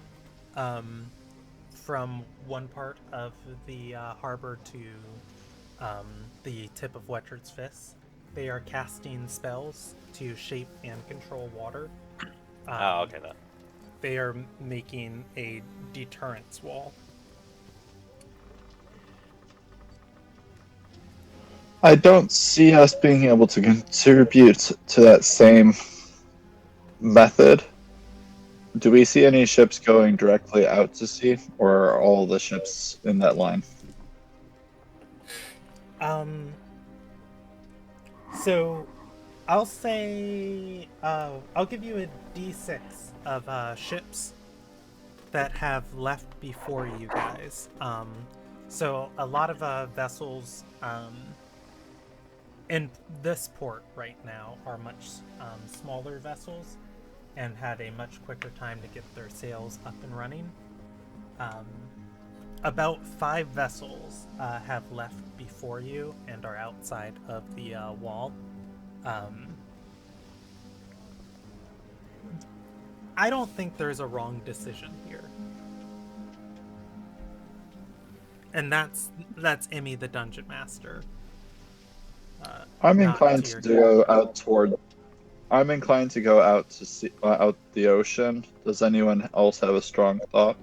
from one part of the harbor to the tip of Wetchard's Fist. They are casting spells to shape and control water. Okay, then. They are making a deterrence wall. I don't see us being able to contribute to that same method. Do we see any ships going directly out to sea, or are all the ships in that line? So I'll say I'll give you a D6 of ships that have left before you guys. So a lot of vessels in this port right now are much smaller vessels and had a much quicker time to get their sails up and running. About 5 vessels have left before you and are outside of the wall. I don't think there's a wrong decision here. And that's Emmy the Dungeon Master. I'm not inclined to to your go out toward. I'm inclined to go out to sea, out the ocean. Does anyone else have a strong thought?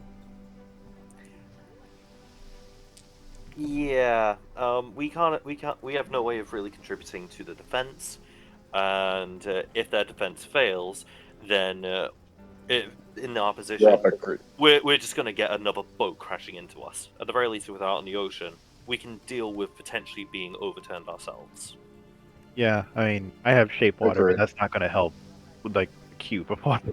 Yeah, we have no way of really contributing to the defense, and if their defense fails, then in our position, Yeah, agreed. we're just gonna get another boat crashing into us. At the very least, if we're out in the ocean, we can deal with potentially being overturned ourselves. Yeah, I mean, I have shape water, Agreed. but that's not going to help with like the cube of water.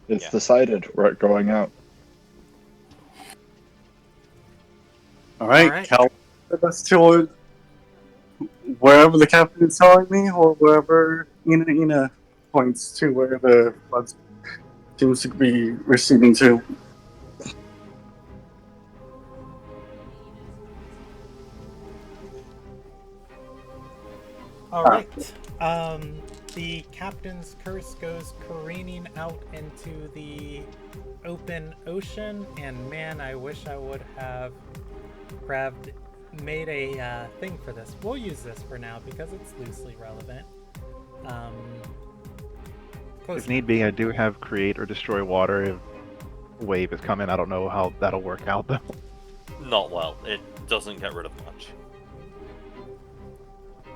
It's Yeah. decided. We're going out. All right, All right. Cal, let's toward wherever the captain is telling me, or wherever Ina points to where the flood seems to be receding to. All right. The captain's curse goes careening out into the open ocean, and man, I wish I would have grabbed made a thing for this. We'll use this for now because it's loosely relevant. Close If need be, I do have create or destroy water if a wave is coming. I don't know how that'll work out though. Not well. It doesn't get rid of much.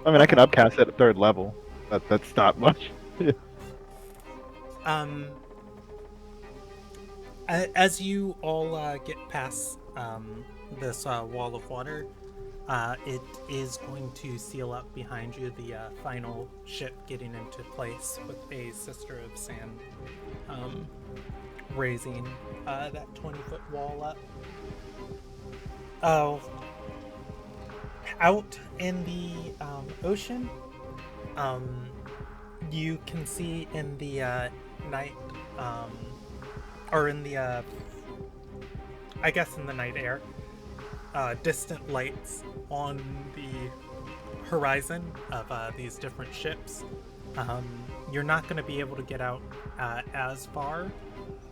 I mean, I can upcast it at 3rd level. That's not much. As you all get past this wall of water, it is going to seal up behind you, the final ship getting into place with a Sister of Sand raising that 20-foot wall up. Oh, out in the ocean, you can see in the night, or in the, I guess in the night air, distant lights on the horizon of these different ships. You're not going to be able to get out as far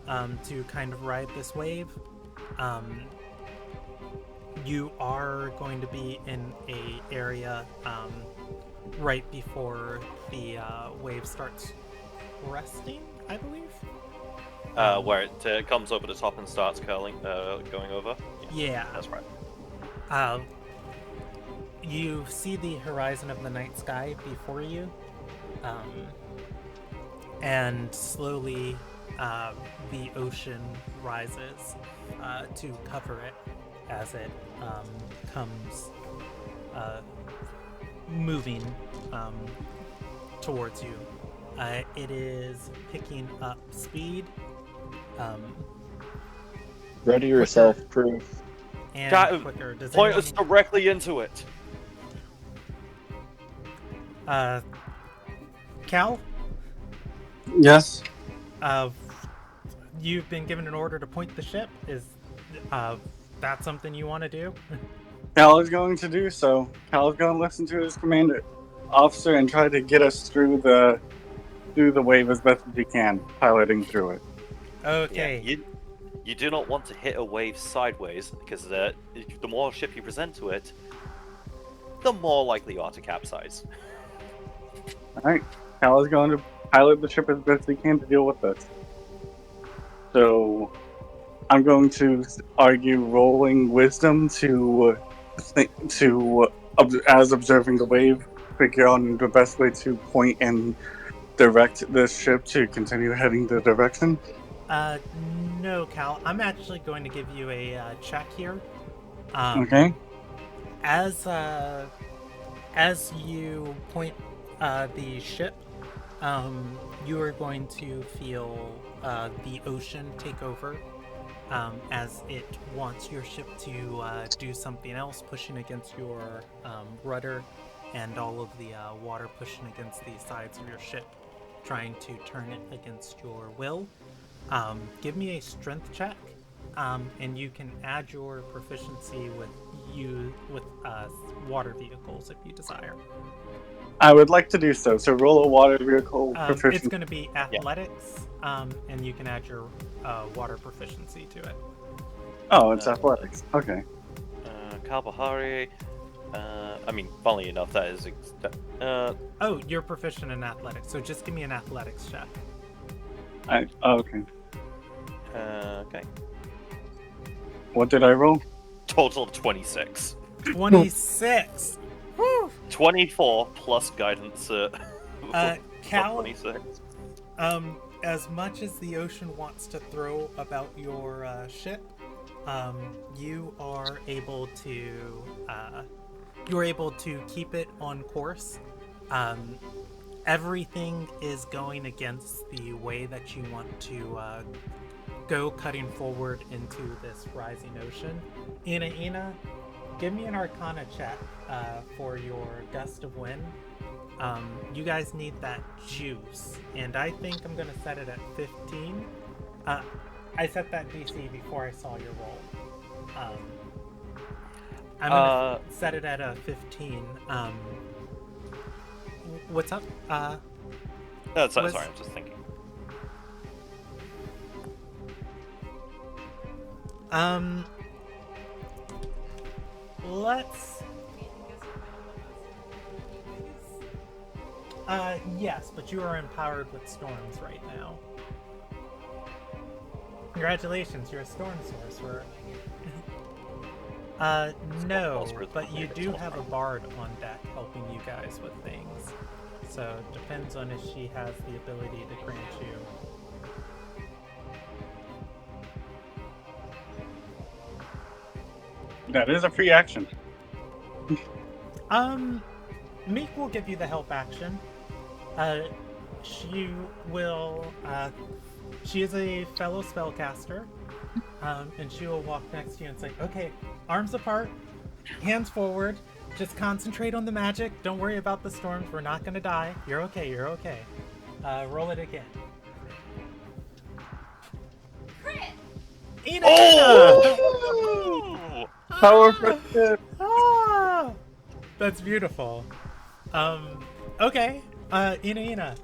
to kind of ride this wave. You are going to be in a area right before the wave starts resting, I believe. Where it comes over the top and starts curling, going over. Yeah. That's right. You see the horizon of the night sky before you, and slowly the ocean rises to cover it as it comes moving towards you. It is picking up speed. Ready yourself, proof. And quicker. Does Point anyone... us directly into it. Cal? Yes. You've been given an order to point the ship. Is that something you want to do? Cal is going to do so. Cal is going to listen to his commander officer and try to get us through the wave as best as he can, piloting through it. Okay. Yeah, you do not want to hit a wave sideways, because the more ship you present to it, the more likely you are to capsize. Alright. Cal is going to pilot the ship as best he can to deal with this. So, I'm going to argue rolling wisdom as observing the wave, figure out the best way to point and direct this ship to continue heading the direction. No, Cal. I'm actually going to give you a check here. Okay. As you point the ship, you are going to feel the ocean take over as it wants your ship to do something else, pushing against your rudder and all of the water pushing against the sides of your ship, trying to turn it against your will. Give me a strength check, and you can add your proficiency with water vehicles if you desire. I would like to do so. So roll a water vehicle proficiency. It's going to be athletics, and you can add your water proficiency to it. Oh, it's athletics. Okay. Kalbahari. Funnily enough, that is. Oh, you're proficient in athletics, so just give me an athletics check. Okay. Okay. What did I roll? Total 26. 26. Woo! 24 plus guidance. Cal, 26. as much as the ocean wants to throw about your ship, you are able to keep it on course. Everything is going against the way that you want to go, cutting forward into this rising ocean. Ina, give me an Arcana check for your gust of wind. You guys need that juice, and I think I'm going to set it at 15. I set that DC before I saw your roll. I'm going to set it at a 15. What's up? No, sorry, I'm just thinking. let's. Yes, but you are empowered with storms right now. Congratulations, you're a storm sorcerer. No, but you do have a bard on deck helping you guys with things. So it depends on if she has the ability to grant you. That is a free action. Meek will give you the help action. She will, she is a fellow spellcaster, and she will walk next to you and say, okay, arms apart, hands forward, just concentrate on the magic, don't worry about the storms, we're not gonna die, you're okay, you're okay. Roll it again. Crit! Ina! Oh! Power friendship. Ah! That's beautiful. Okay, Ina,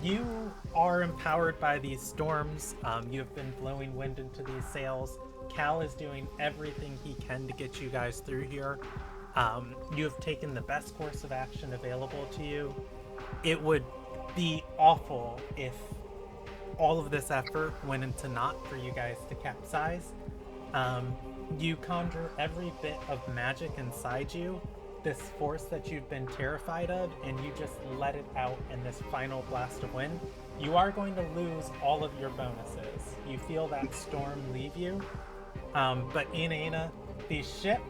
you are empowered by these storms. You have been blowing wind into these sails. Cal is doing everything he can to get you guys through here. You have taken the best course of action available to you. It would be awful if all of this effort went into naught for you guys to capsize. You conjure every bit of magic inside you, this force that you've been terrified of, and you just let it out in this final blast of wind. You are going to lose all of your bonuses. You feel that storm leave you. But Ina, the ship,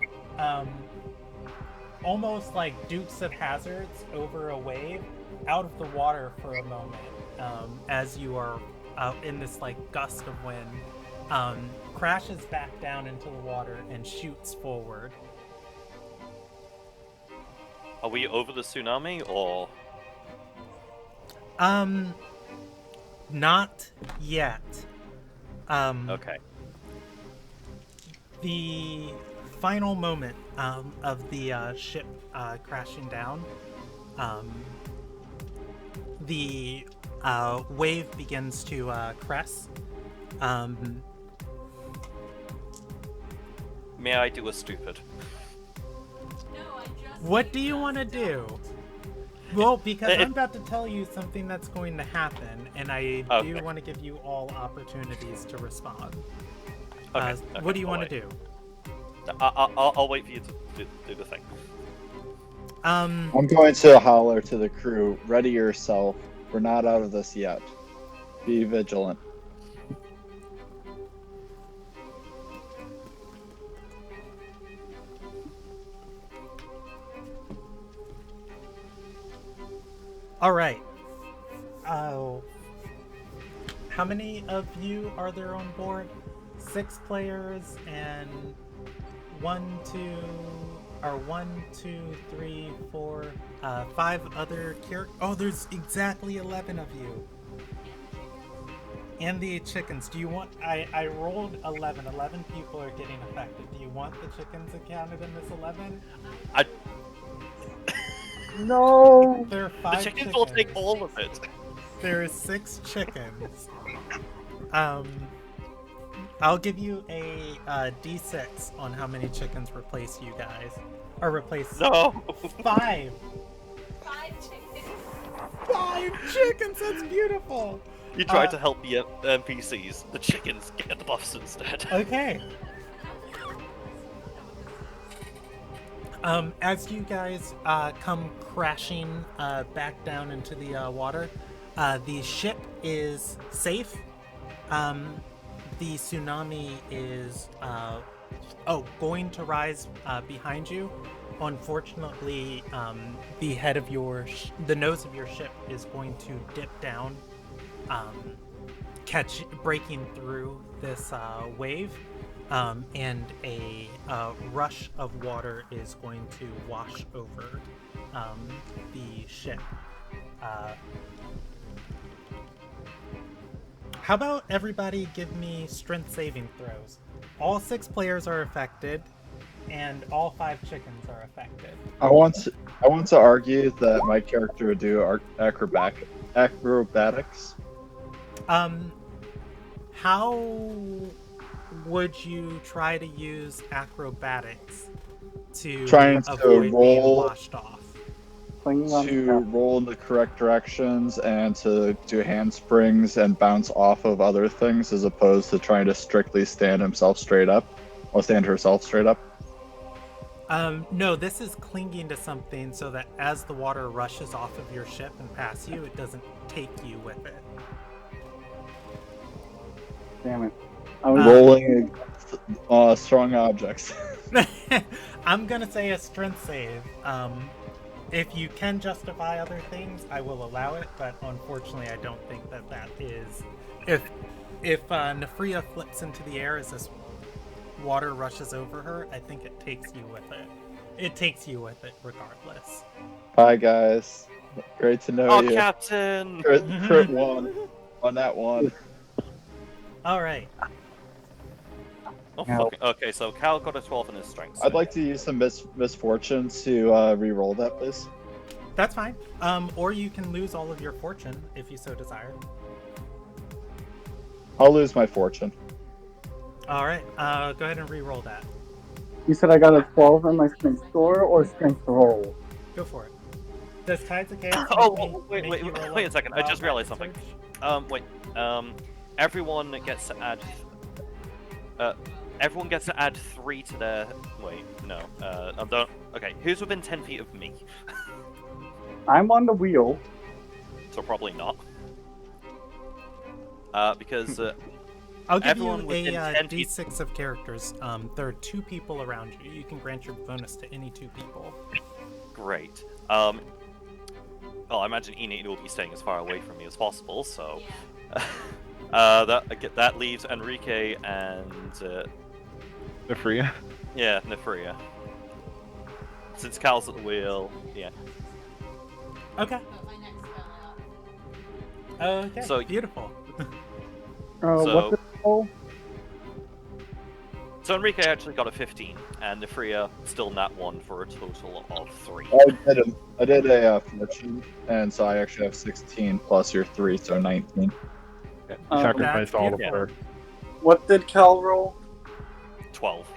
almost like Dukes of Hazzards over a wave, out of the water for a moment, as you are out in this like gust of wind, crashes back down into the water and shoots forward. Are we over the tsunami, or...? Not yet. Okay. The final moment of the ship crashing down, the wave begins to crest. May I do a stupid? No, I just. What do you want to do? Well, because I'm about to tell you something that's going to happen, and I do Okay. want to give you all opportunities to respond. Okay, What do you I'll want wait. to do? I'll wait for you to do the thing. I'm going to holler to the crew, ready yourself. We're not out of this yet. Be vigilant. All right. Oh, how many of you are there on board? 6 players and 1, 2, 3, 4, 5 other characters. Oh, there's exactly 11 of you. And the chickens. Do you want? I rolled 11. 11 people are getting affected. Do you want the chickens counted in this 11? No. There are The 5 chickens chickens. will take all of it. There is 6 chickens. I'll give you a D6 on how many chickens replace you guys. Or replace No. 5. 5 chickens. 5 chickens. That's beautiful. You tried to help the NPCs. The chickens get the buffs instead. Okay. As you guys come crashing back down into the water, the ship is safe. The tsunami is going to rise behind you. Unfortunately, the head of the nose of your ship is going to dip down, breaking through this wave. And a rush of water is going to wash over the ship. How about everybody give me strength saving throws? All 6 players are affected, and all 5 chickens are affected. I want to argue that my character would do acrobatics. How would you try to use acrobatics? to Trying to avoid being roll- washed off. Clinging on To to roll in the correct directions and to do handsprings and bounce off of other things as opposed to trying to strictly stand himself straight up or stand herself straight up. No, this is clinging to something so that as the water rushes off of your ship and past you, it doesn't take you with it. damn it. I was Rolling against strong objects. I'm gonna say a strength save. If you can justify other things, I will allow it, but unfortunately, I don't think that is. If Nefria flips into the air as this water rushes over her, I think it takes you with it. It takes you with it regardless. Hi guys, great to know Oh, you. Captain! Crit one on that one. All right. Oh, Yeah. fucking, okay, so Cal got a 12 in his strength. I'd like to use some misfortune to re-roll that, please. That's fine. Or you can lose all of your fortune if you so desire. I'll lose my fortune. All right. Go ahead and re-roll that. You said I got a 12 on my strength score or strength roll? Go for it. Does Tides of Chaos make you roll wait a second. I just back realized and something. search? Everyone gets to add. Everyone gets to add 3 to their. Wait, no. I'm done. Okay, who's within 10 feet of me? I'm on the wheel. So probably not. Because I'll give everyone you within a 10 feet- d6 of characters. There are 2 people around you. You can grant your bonus to any 2 people. great. Well, I imagine Enid will be staying as far away from me as possible. So Yeah. that leaves Enrique and Nefria. yeah, Nefria. Since Cal's at the wheel, yeah. Okay. Put my next spell out. Okay. So- Beautiful. So- What's the roll? So Enrique actually got a 15, and Nefria still nat 1 for a total of 3. I did a fortune, and so I actually have 16 plus your 3, so 19. You Oh, sacrificed that's all of beautiful. her. What did Cal roll? 12.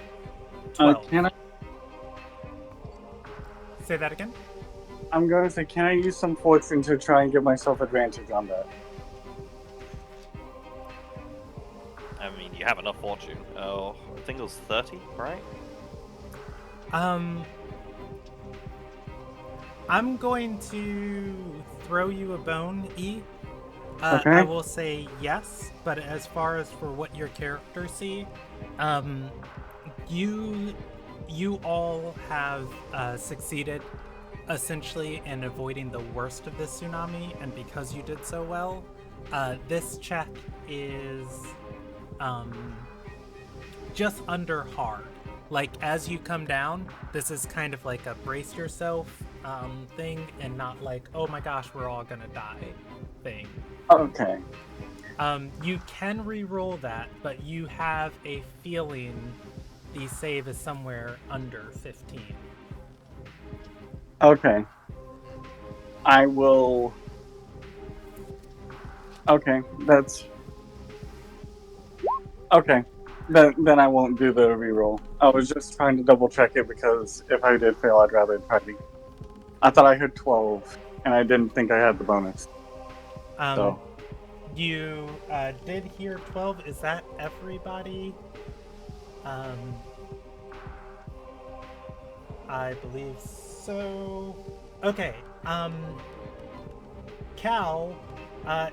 12. Can I? Say that again. I'm going to say, can I use some fortune to try and give myself advantage on that? I mean, you have enough fortune. Oh, I think it was 30, right? I'm going to throw you a bone, E. Okay. I will say yes, but as far as for what your characters see, you all have succeeded essentially in avoiding the worst of this tsunami, and because you did so well, this check is just under hard. Like, as you come down, this is kind of like a brace yourself thing, and not like, oh my gosh, we're all gonna die thing. Okay. You can re-roll that, but you have a feeling the save is somewhere under 15. Okay. I will. Okay, that's. Okay. Then I won't do the reroll. I was just trying to double check it because if I did fail, I'd rather try to. I thought I heard 12, and I didn't think I had the bonus. So. You did hear 12. Is that everybody? I believe so. Okay. Cal,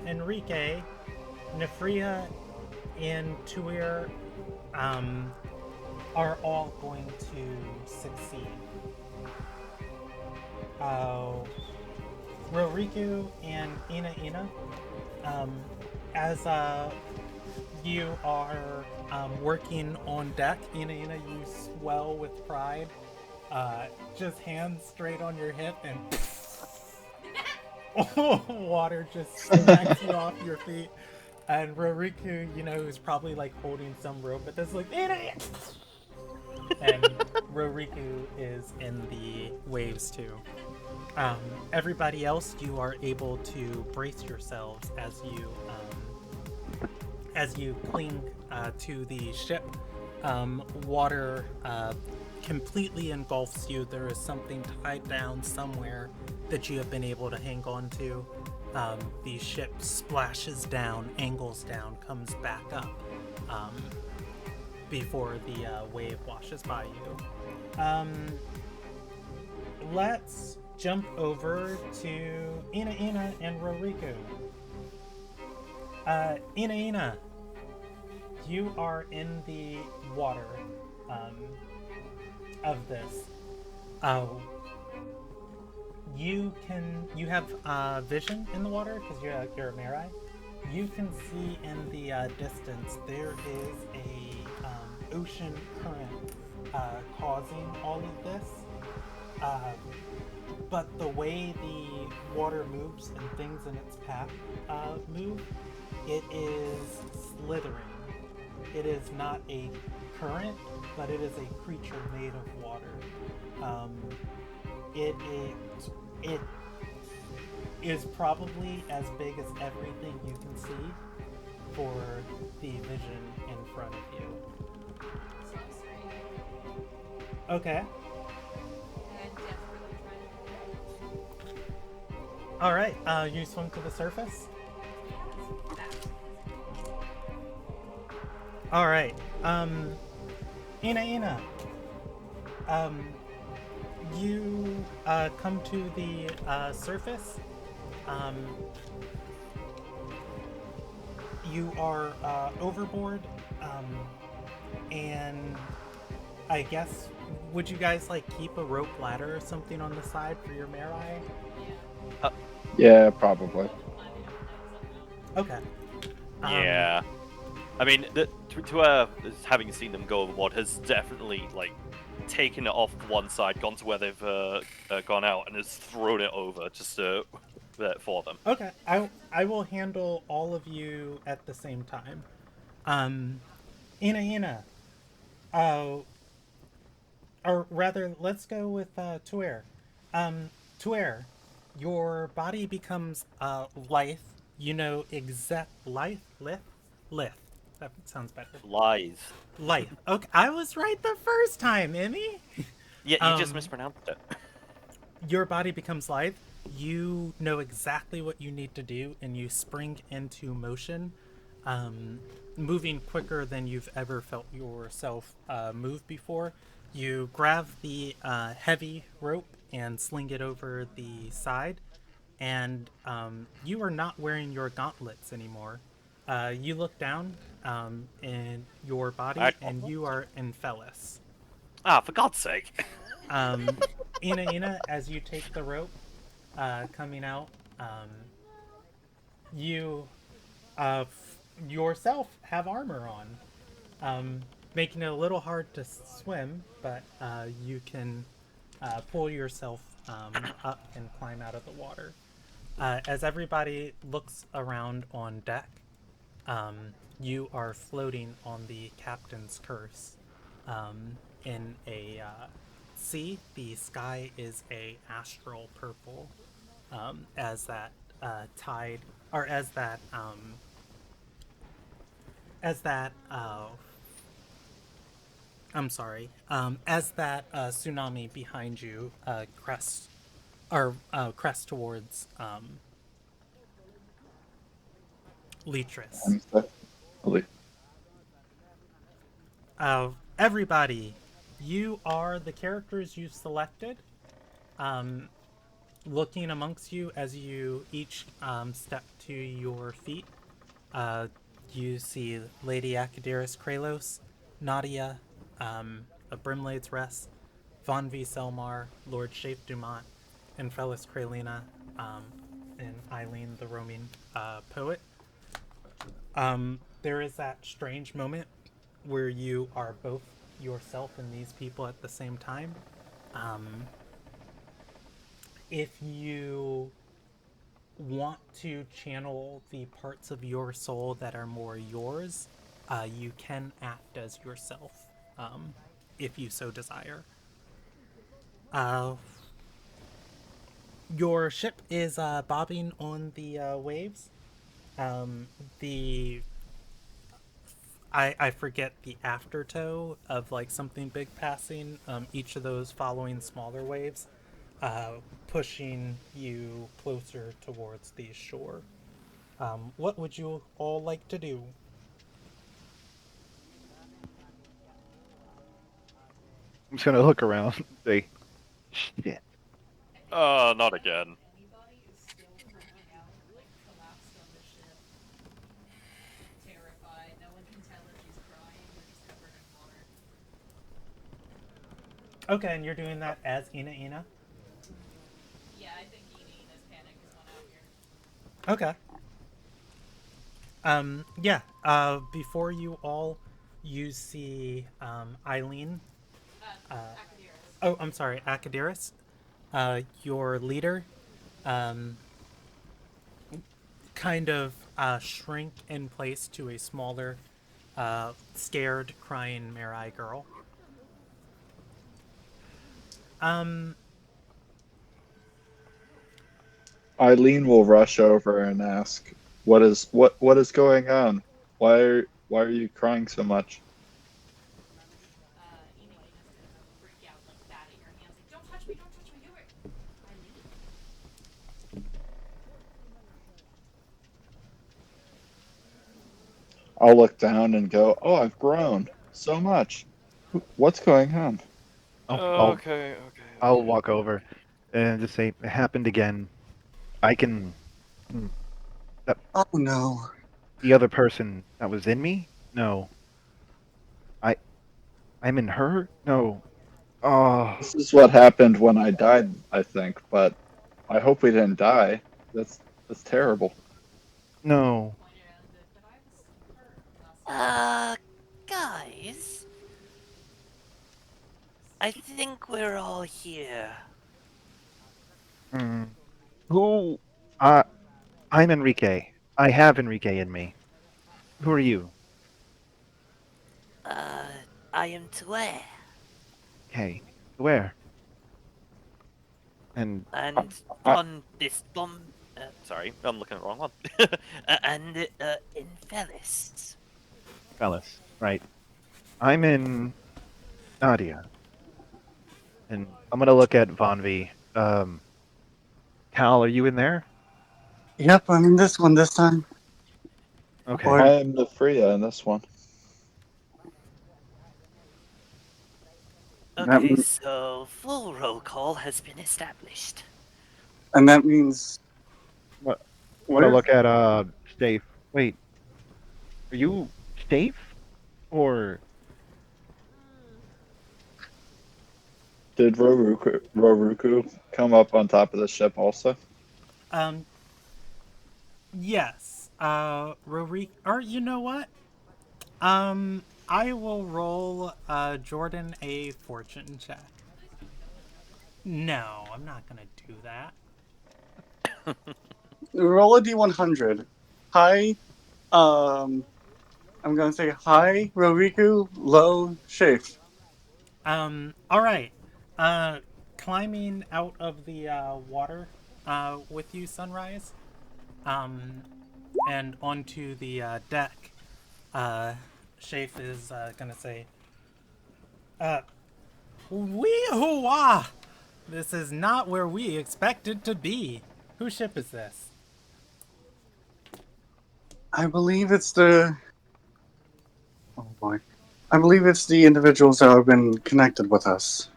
Enrique, Nefria, and Tuir are all going to succeed. Roriku and Ina, as you are working on deck, Ina, you swell with pride. Just hands straight on your hip and water just smacks you off your feet. And Roriku, is probably like holding some rope, but that's like, Ina! And Roriku is in the waves too. Everybody else, you are able to brace yourselves as you cling to the ship. Water completely engulfs you. There is something tied down somewhere that you have been able to hang on to. The ship splashes down, angles down, comes back up before the wave washes by you. Let's jump over to Ina and Roriku. Ina, you are in the water of this. You have vision in the water because you're a Marai. You can see in the distance there is a ocean current causing all of this. But the way the water moves and things in its path move, it is slithering. It is not a current, but it is a creature made of water. It is probably as big as everything you can see for the vision in front of you. So I'm straight. Okay. And I'm desperately trying to All right. You swim to the surface. All right. Ina. You come to the surface. You are overboard, and I guess would you guys like keep a rope ladder or something on the side for your Marai? Yeah, probably. Okay. Yeah. I mean, having seen them go overboard has definitely like taken it off one side, gone to where they've gone out, and has thrown it over just for them. Okay. I will handle all of you at the same time. Ina. Or rather, let's go with Tuer. Tuer, your body becomes lithe. You know exact lithe. That sounds better. Lies. Lithe. Okay, I was right the first time, Emmy. Yeah, you just mispronounced it. Your body becomes lithe. You know exactly what you need to do, and you spring into motion, moving quicker than you've ever felt yourself move before. You grab the heavy rope and sling it over the side, and you are not wearing your gauntlets anymore. You look down in your body, and you are Enfelis. Ah, for God's sake. Ina, as you take the rope coming out, you yourself have armor on, making it a little hard to swim, but you can pull yourself up and climb out of the water. As everybody looks around on deck, you are floating on the captain's curse in a sea. The sky is a astral purple as that tide, or as that as that tsunami behind you crests towards Letris. Everybody, you are the characters you've selected. Looking amongst you as you each step to your feet, you see Lady Akadiris Kralos, Nadia, a Brimlade's Rest, Von V. Selmar, Lord Shape Dumont, and Felis Kralina, and Eileen the roaming poet. There is that strange moment where you are both yourself and these people at the same time. If you want to channel the parts of your soul that are more yours, you can act as yourself, if you so desire. Your ship is bobbing on the waves. I forget the aftertow of like something big passing. Each of those following smaller waves, pushing you closer towards the shore. What would you all like to do? I'm just gonna look around and say, shit. Not again. Anybody is still freaking out, like collapsed on the ship, terrified. No one can tell if she's crying or just covered in water. Okay, and you're doing that as Ina. Yeah, I think Ina's panic is one out here. Okay. Yeah. Before you all, you see Eileen. Akadiris. Oh, I'm sorry, Akadiris. Your leader. Um, kind of shrink in place to a smaller, scared, crying Mirai girl. Um, Eileen will rush over and ask, what is going on? Why are you crying so much?" Ina's gonna freak out, like bat at your hands, like, don't touch me, do it! Eileen? I'll look down and go, "Oh, I've grown so much. What's going on?" Okay. I'll walk over and just say, it happened again. I can. That Oh no. the other person that was in me? No. I I'm in her? No. Oh This is what happened when I died, I think, but I hope we didn't die. That's terrible. no. Pointed out that, but I was hurt last Guys, I think we're all here. Hmm. Who? I'm Enrique. I have Enrique in me. Who are you? Uh, I am Tue, Okay. Where? And and I, on this bomb. Sorry, I'm looking at the wrong one. And in Felis. Fellas, right? I'm in Nadia, and I'm gonna look at Von V. Cal, are you in there? Yep, I'm in this one this time. Okay. Or I am the Freya in this one. that, Okay, so full roll call has been established. and that means What? I'm gonna where? look at Safe. Wait, are you Safe or Did Roruku come up on top of the ship also? um, yes. Rorik, or you know what? I will roll Jordan a fortune check. No, I'm not gonna do that. Roll a d100. Hi, I'm gonna say hi, Roriku, low, Shafe. All right. Uh, Climbing out of the water with you, Sunrise, and onto the deck. Shafe is gonna say, "Wee-hoo-wah! This is not where we expected to be. Whose ship is this?" I believe it's the. Oh boy. I believe it's the individuals that have been connected with us.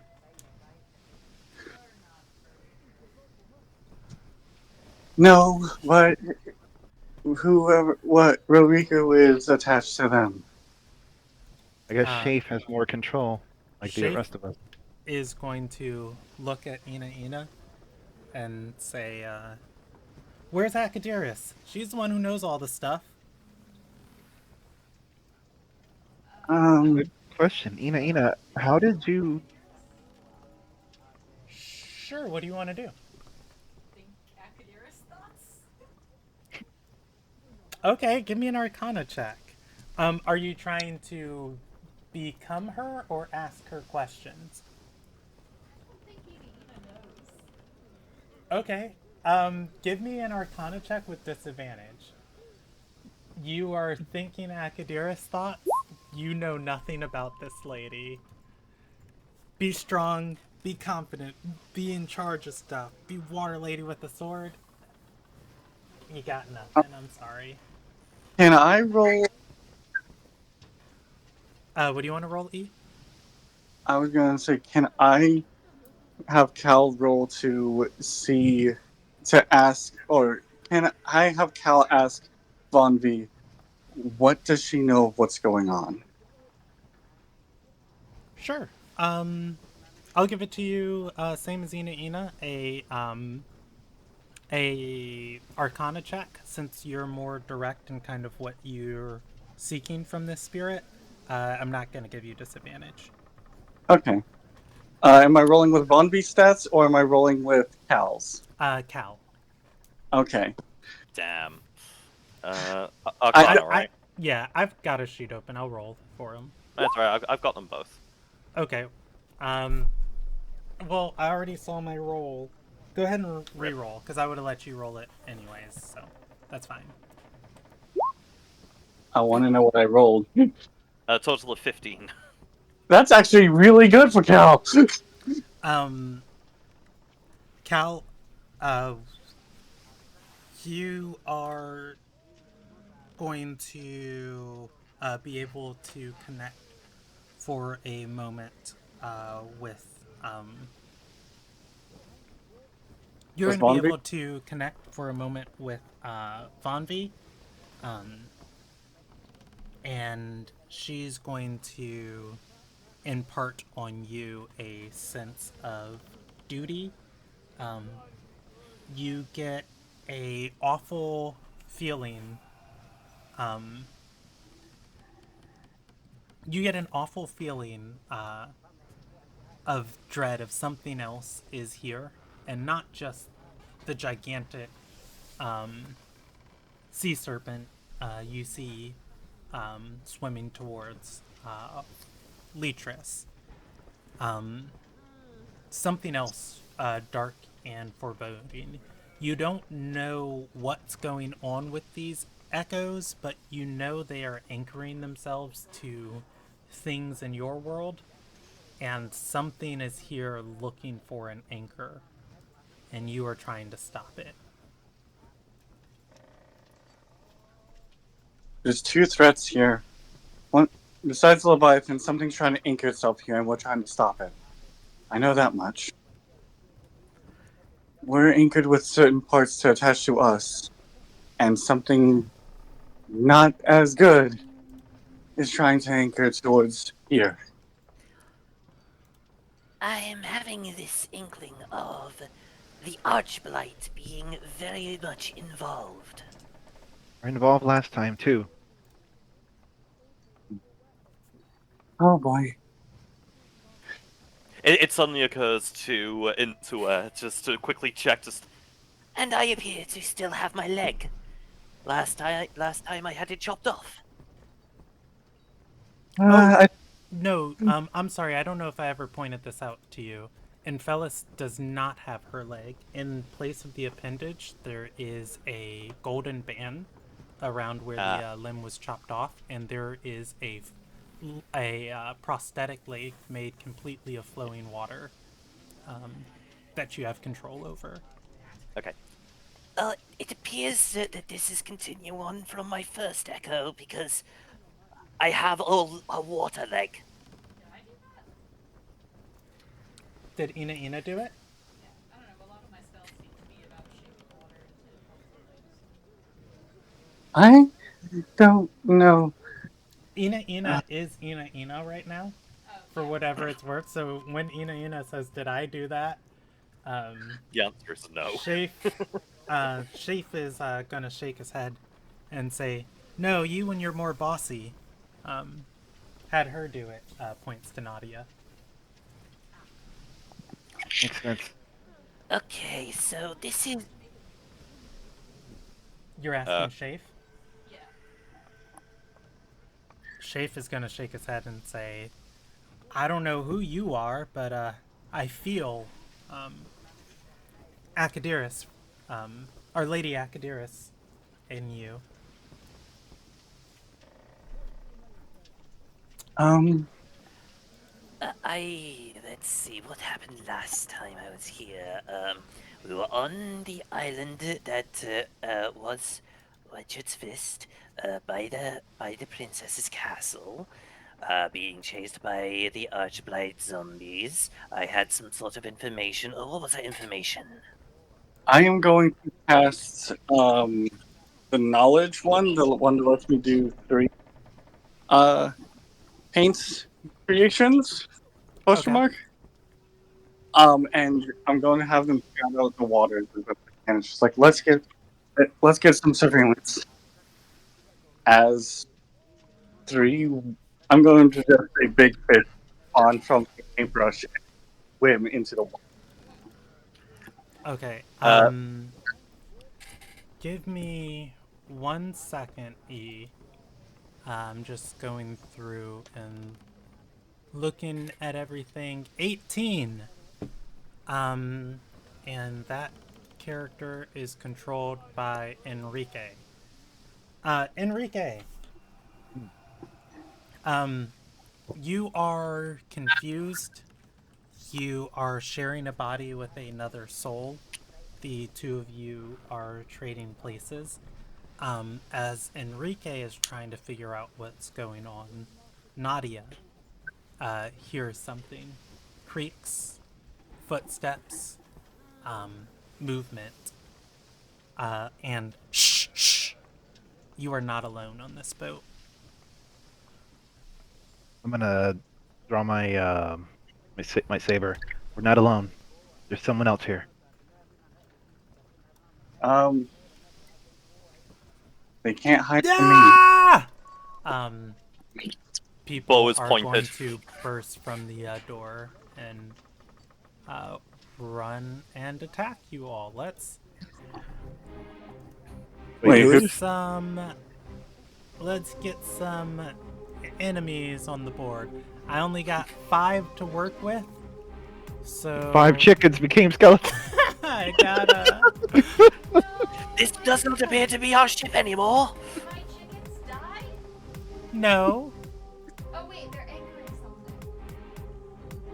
No, but whoever, what, Roriku is attached to them. I guess Uh, Safe has more control, like the Shafe rest of us. is going to look at Ina and say, "Where's Akadiris? She's the one who knows all the stuff." Good question, Ina. How did you? Sure, what do you want to do? think Akadiris thoughts? Okay, give me an Arcana check. Are you trying to become her or ask her questions? I don't think Ina knows. Okay. Give me an Arcana check with disadvantage. You are thinking Akadiris thoughts, You know nothing about this lady. Be strong, be confident, be in charge of stuff, be water lady with a sword. You got nothing, I'm sorry. Can I roll? What do you want to roll, E? I was gonna say, can I have Cal roll to see, to ask, or can I have Cal ask Von V, what does she know of what's going on? Sure. I'll give it to you, same as Ina, a Arcana check, since you're more direct in kind of what you're seeking from this spirit. I'm not going to give you disadvantage. Okay. Am I rolling with Von V stats or am I rolling with Cal's? Cal. Okay. Damn. I- Arcana, right? Yeah, I've got a sheet open. I'll roll for him. That's right. I've got them both. Okay. Well, I already saw my roll. Go ahead and re-roll, because I would have let you roll it anyways, so that's fine. I want to know what I rolled. A total of 15. That's actually really good for Cal. Cal, uh, you are going to be able to connect for a moment with. You're With going to be Von V? able to connect for a moment with Von V, and she's going to impart on you a sense of duty. You get a awful feeling. You get an awful feeling of dread of something else is here, and not just the gigantic sea serpent you see swimming towards Leatress. Something else dark and foreboding. You don't know what's going on with these echoes, but you know they are anchoring themselves to things in your world, and something is here looking for an anchor, and you are trying to stop it. There's two threats here. One, besides Leviathan, something's trying to anchor itself here, and we're trying to stop it. I know that much. We're anchored with certain parts to attach to us, and something not as good is trying to anchor towards here. I am having this inkling of the Archblight being very much involved. We're involved last time too. Oh boy. It suddenly occurs to into just to quickly check. Just And I appear to still have my leg. Last time I had it chopped off. I, No, I'm sorry, I don't know if I ever pointed this out to you. Enfelis does not have her leg. In place of the appendage, there is a golden band around where the limb was chopped off, and there is a prosthetic lake made completely of flowing water that you have control over. okay. It appears that this is continue on from my first echo because I have a water leg. Did Ina do it? Yeah, I don't know. A lot of my spells seem to be about shaping water into I don't know. Ina is Ina right now, Oh, for yeah. whatever it's worth. So when Ina says, "Did I do that?" The answer is no. Shafe is gonna shake his head and say, "No, you and you're more bossy." Had her do it. Points to Nadia. Makes sense. Okay, so this is You're asking Shafe? Yeah. Shafe is gonna shake his head and say, "I don't know who you are, but I feel Akadiris, Our Lady Akadiris, in you." Let's see what happened last time I was here. We were on the island that was Richard's Fist, by the princess's castle, being chased by the Archblight zombies. I had some sort of information. Oh, what was that information? I am going to cast the knowledge one, the one that lets me do 3 paints creations. Question Okay. mark. And I'm going to have them scout out the waters as best they can. It's just like let's get some surveillance. As 3, I'm going to just a big fish on from the paintbrush and swim into the water. Okay. Give me 1 second, E. I'm just going through and looking at everything. 18. And that character is controlled by Enrique. Enrique. You are confused. You are sharing a body with another soul. The two of you are trading places. As Enrique is trying to figure out what's going on, Nadia hears something. Creaks, footsteps, movement. And shh. You are not alone on this boat. I'm gonna draw my my saber. We're not alone. There's someone else here. They can't hide from me. Ah! People Bow is are pointed. going to burst from the door and run and attack you all. Let's Wait, who who's is- let's get some enemies on the board. I only got 5 to work with, so 5 chickens became skeletons. I gotta. This does not appear to be our ship anymore. Did my chickens die? No. Oh wait, they're anchoring something.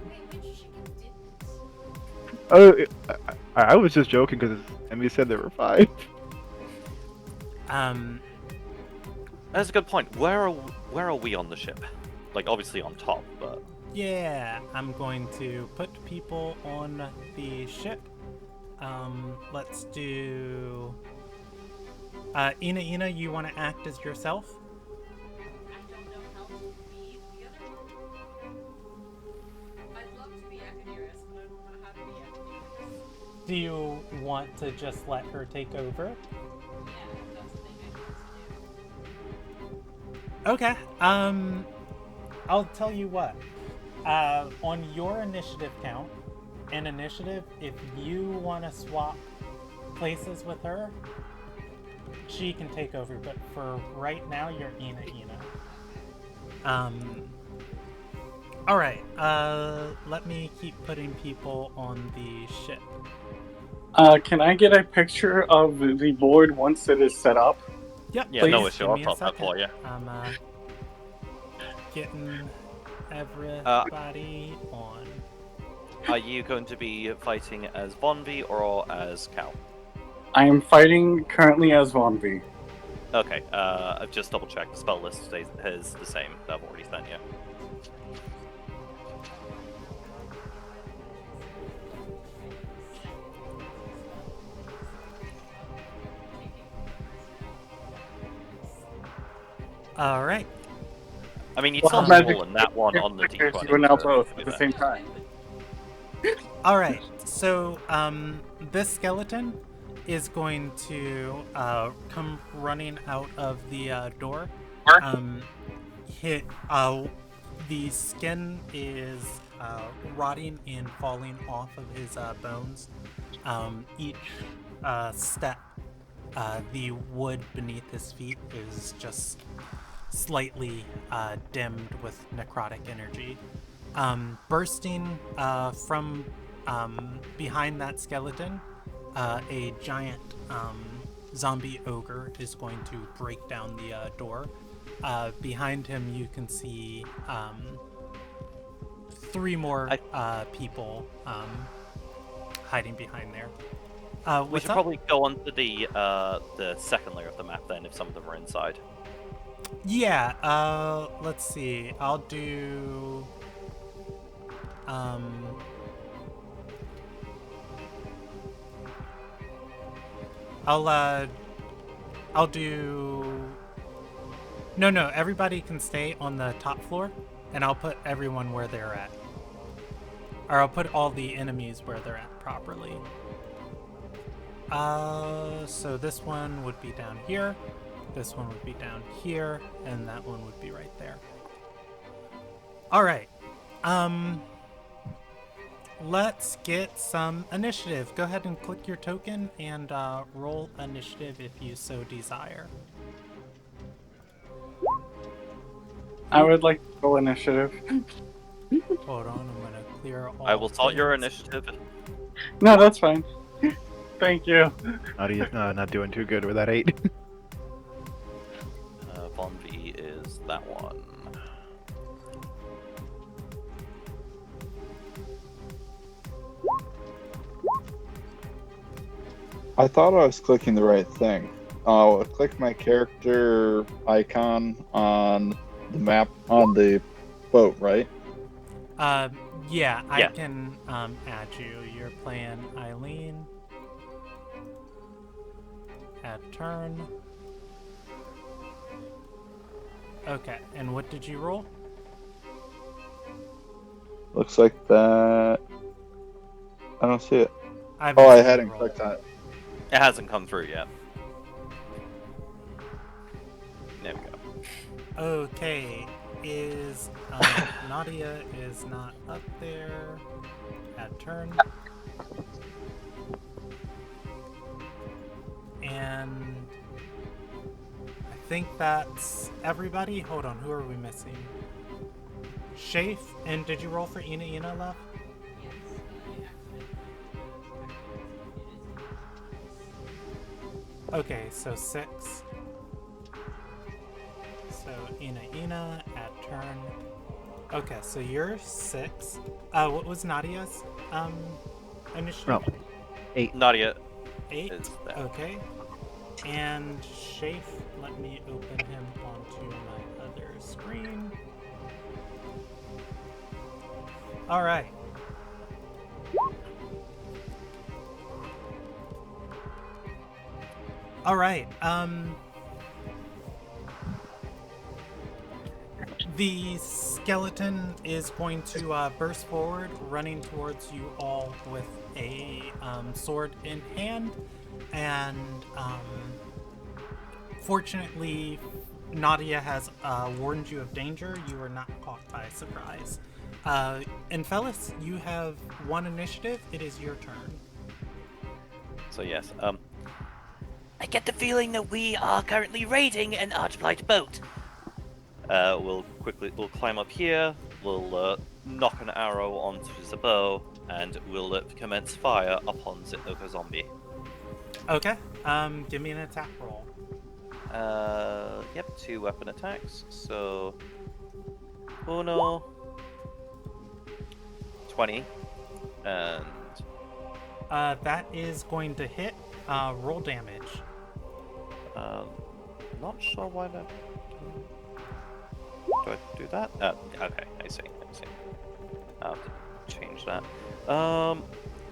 Wait, which chicken didn't? I was just joking because Emmy said there were 5. That's a good point. Where are we on the ship? Like obviously on top, but Yeah, I'm going to put people on the ship. Let's do. Ina, you want to act as yourself? I don't know how to be the other one. I'd love to be Akaniris, but I don't know how to be Akaniris. Do you want to just let her take over? Yeah, that's the thing I need to do. Okay. I'll tell you what. On your initiative count, in initiative, if you want to swap places with her, she can take over. But for right now, you're Ina. All right. Let me keep putting people on the ship. Can I get a picture of the board once it is set up? Yep. yeah, no please issue. give I'll me a pop that second. for you. I'm getting everybody on. Are you going to be fighting as Vonvi or as Cal? I am fighting currently as Von V. Okay, I've just double checked. The spell list stays is the same that I've already sent you. All right. I mean, you'd Well, still magic- roll in that one on the Pictures, D20. you are now to both do at the that. same time. All right. So this skeleton is going to come running out of the door. Hit. The skin is rotting and falling off of his bones. Each step, the wood beneath his feet is just slightly dimmed with necrotic energy. Bursting from behind that skeleton, a giant zombie ogre is going to break down the door. behind him, you can see 3 more people hiding behind there. We What's should up? probably go on to the second layer of the map then, if some of them are inside. Yeah, let's see. I'll do I'll do No, everybody can stay on the top floor and I'll put everyone where they're at. Or I'll put all the enemies where they're at properly. So this one would be down here. This one would be down here, and that one would be right there. Alright. Let's get some initiative. Go ahead and click your token and roll initiative if you so desire. I would like to roll initiative. Hold on, I'm gonna clear all I will salt your things. initiative. No, that's fine. Thank you. Nadia's not doing too good with that 8. Von V is that one. I thought I was clicking the right thing. I'll click my character icon on the map on the boat, right? Yeah, I Yeah. can add you. You're playing Eileen. Add turn. Okay, and what did you roll? Looks like that. I don't see it. haven't Oh, I seen you hadn't roll. clicked on it. It hasn't come through yet. There we go. Okay, is Nadia is not up there. Add turn. And I think that's everybody. Hold on, who are we missing? Shafe, and did you roll for Ina love? Okay, so 6. So Ina at turn. Okay, so you're 6. What was Nadia's initiative? Oh, 8. Nadia 8. is that. Okay. And Shafe, let me open him onto my other screen. Alright. Alright, the skeleton is going to burst forward, running towards you all with a sword in hand, and fortunately, Nadia has warned you of danger. You are not caught by surprise. And Fellas, you have 1 initiative. It is your turn. So yes, I get the feeling that we are currently raiding an Archblight boat. we'll climb up here. We'll knock an arrow onto the bow, and we'll commence fire upon the ogre zombie. Okay. Give me an attack roll. Yep, 2 weapon attacks. So, uno, 20, and That is going to hit. Roll damage. not sure why that. Do I do that? Okay, I see. I'll have to change that.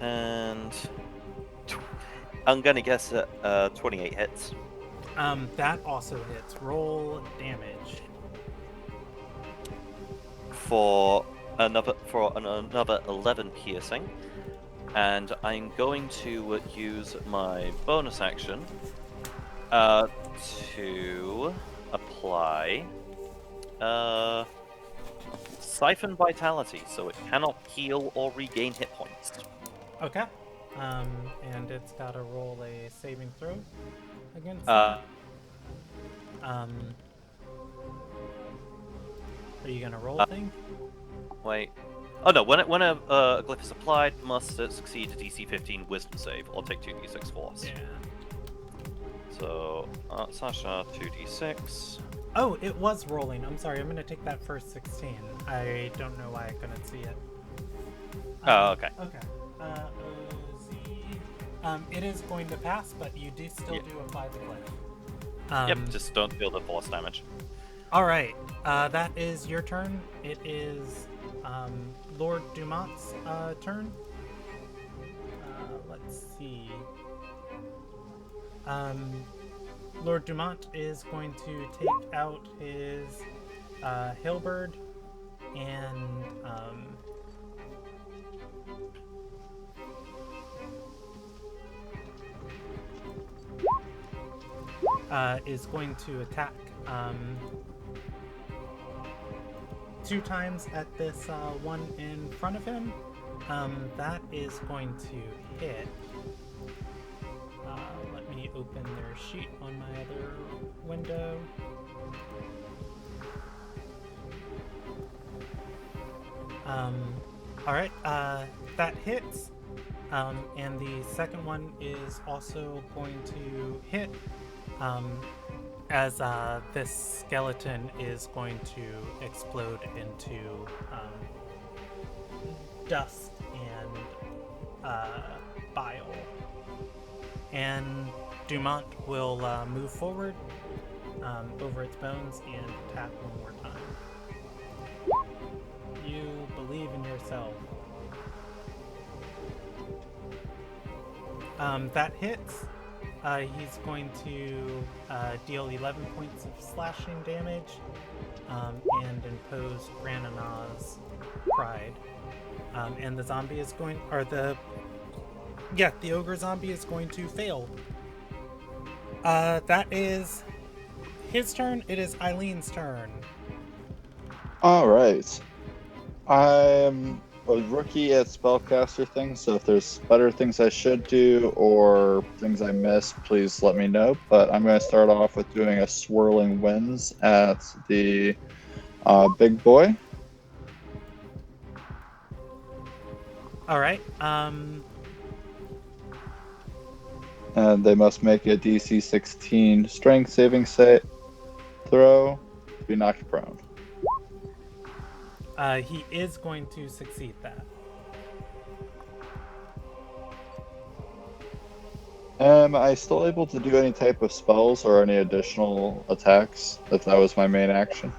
And I'm gonna guess that 28 hits. That also hits. Roll damage. For another 11 piercing, and I'm going to use my bonus action to apply Siphon Vitality, so it cannot heal or regain hit points. Okay. And it's got to roll a saving throw against Uh, that. Are you gonna roll a thing? Wait. Oh no, when a glyph is applied, must succeed a DC 15 Wisdom save, or take 2d6 force. Yeah. So So, Sasha, 2d6. Oh, it was rolling. I'm sorry. I'm going to take that first 16. I don't know why I couldn't see it. Oh, okay. Okay. OZ. It is going to pass, but you do still do apply the cliff. Yep, just don't feel the force damage. All right. That is your turn. It is Lord Dumont's turn. Let's see. Lord Dumont is going to take out his Hilberd and is going to attack 2 times at this one in front of him. That is going to hit. Let me open their sheet on my other window. Alright, that hits. And the second one is also going to hit. As this skeleton is going to explode into dust and bile. And Dumont will move forward over its bones and attack one more time. You believe in yourself. That hits. He's going to deal 11 points of slashing damage and impose Granana's Pride. And the zombie is going, or the ogre zombie is going to fail. That is his turn. It is Eileen's turn. All right. I'm a rookie at spellcaster things, so if there's better things I should do or things I missed, please let me know. But I'm going to start off with doing a swirling winds at the big boy. All right. And they must make a DC 16 strength saving throw to be knocked prone. He is going to succeed that. Am I still able to do any type of spells or any additional attacks if that was my main action?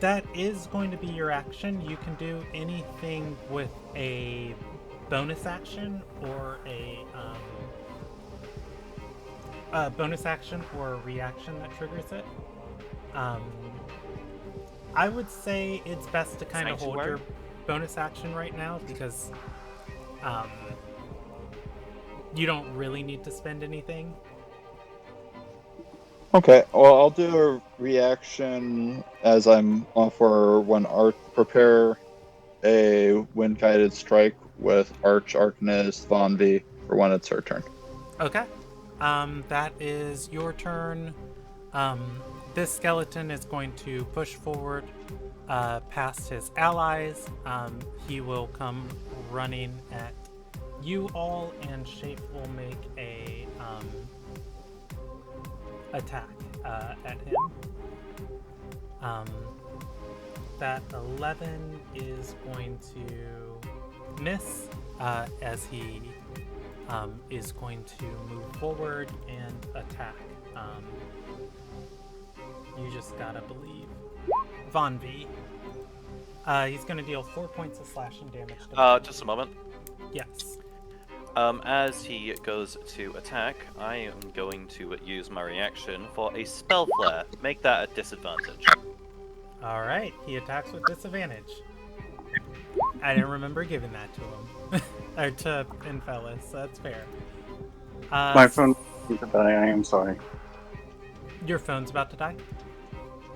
That is going to be your action. You can do anything with a bonus action or a bonus action or a reaction that triggers it. I would say it's best to kind of hold your bonus action right now because you don't really need to spend anything. Okay, well, I'll do a reaction as I'm on for when prepare a wind-guided strike with Arcanist Von V for when it's her turn. Okay. That is your turn. This skeleton is going to push forward past his allies. He will come running at you all, and Shape will make a attack at him. That 11 is going to miss as he is going to move forward and attack. You just gotta believe. Von V. He's gonna deal 4 points of slashing damage to Just a moment. Yes. As he goes to attack, I am going to use my reaction for a spell flare. Make that a disadvantage. Alright, he attacks with disadvantage. I didn't remember giving that to him. Or to Infelis, so that's fair. My phone is about to die, I am sorry. Your phone's about to die?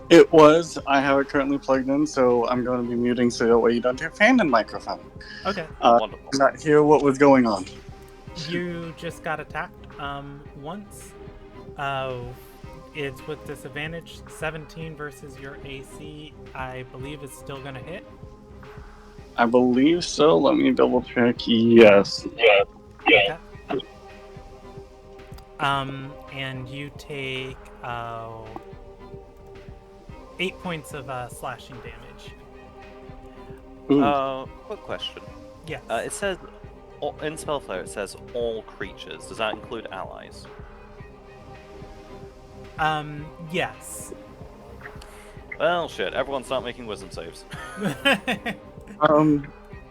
It was. I have it currently plugged in, so I'm going to be muting so that way you don't hear fan and microphone. Okay. Wonderful. Not hear what was going on. You just got attacked once. It's with disadvantage. 17 versus your AC, I believe, is still going to hit. I believe so. Let me double check. Yes. Okay. And you take 8 points of slashing damage. Ooh. Quick question. Yes. It says in Spellflow it says all creatures. Does that include allies? Yes. Well, shit. Everyone start making wisdom saves.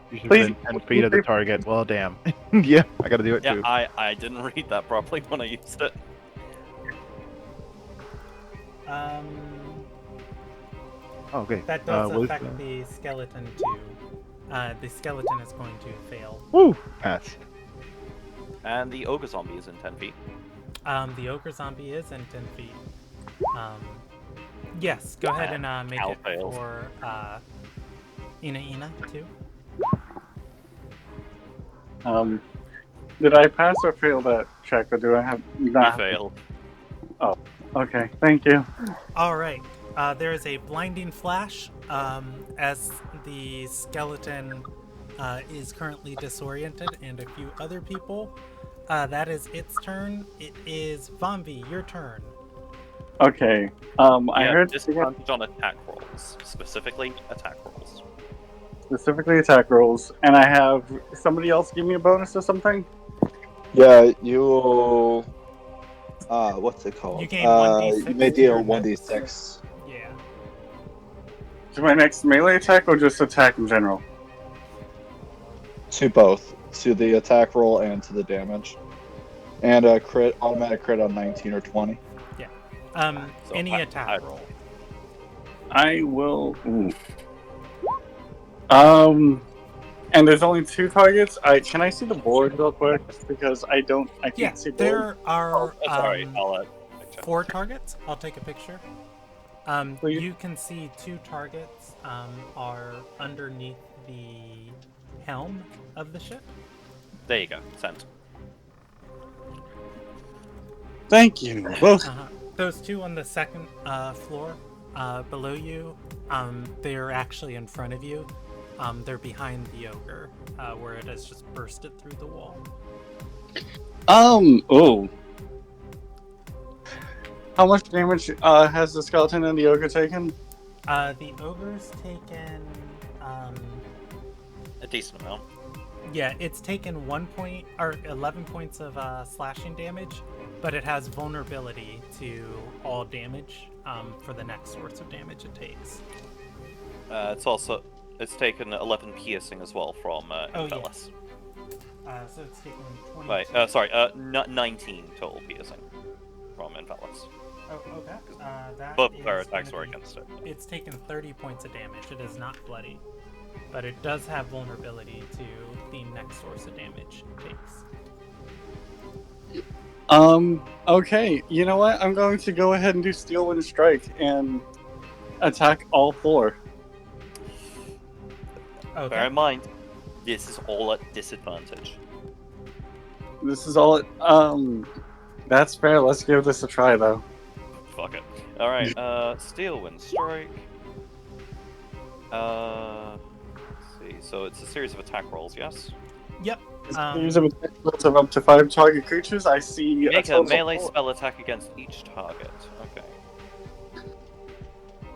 You should have Please- been 10 feet of the target. Well, damn. Yeah, I gotta do it Yeah, too. I didn't read that properly when I used it. Oh, okay. That does what is affect the skeleton too. The skeleton is going to fail. Woo! Pass. And the ogre zombie is in 10 feet. The ogre zombie is in 10 feet. Yes, go ahead and make Cal it fails. for Ina too. Did I pass or fail that check, or do I have He not? failed. Okay, thank you. All right. There is a blinding flash as the skeleton is currently disoriented, and a few other people. That is its turn. It is Vombi, your turn. Okay. I Yeah, heard disadvantage on attack rolls. Specifically, attack rolls. specifically attack rolls, and I have somebody else give me a bonus or something. Yeah, you. What's it called? You gain 1d6 You may to your deal next. 1d6 Yeah. To my next melee attack, or just attack in general? to both, to the attack roll and to the damage, and a automatic crit on 19 or 20. So Any I attack roll. roll. I will. Ooh. And there's only 2 targets. Can I see the board real quick? Because I can't Yeah, see the board. there are Sorry, I'll check. 4 targets. I'll take a picture. Please. You can see 2 targets are underneath the helm of the ship. There you go. Sent. Thank you. Both. Those 2 on the second floor below you, they're actually in front of you. They're behind the ogre, where it has just bursted through the wall. Oh. How much damage has the skeleton and the ogre taken? The ogre's taken. A decent amount. Yeah, it's taken 11 points of slashing damage, but it has vulnerability to all damage for the next source of damage it takes. It's taken 11 piercing as well from Infelis. So it's taken 20. Right. Sorry. 19 total piercing from Infelis. Oh, okay. Both is their attacks gonna were be- against it. It's taken 30 points of damage. It is not bloody, but it does have vulnerability to the next source of damage it takes. Okay. You know what? I'm going to go ahead and do Steel Wind Strike and attack all 4. Okay. Bear in mind, this is all at disadvantage. This is all. That's fair. Let's give this a try, though. Fuck it. Alright, Steel Wind Strike. Let's see. So it's a series of attack rolls, yes? Yep. Use of up to 5 target creatures. I see. Make a total of melee 4. spell attack against each target. Okay.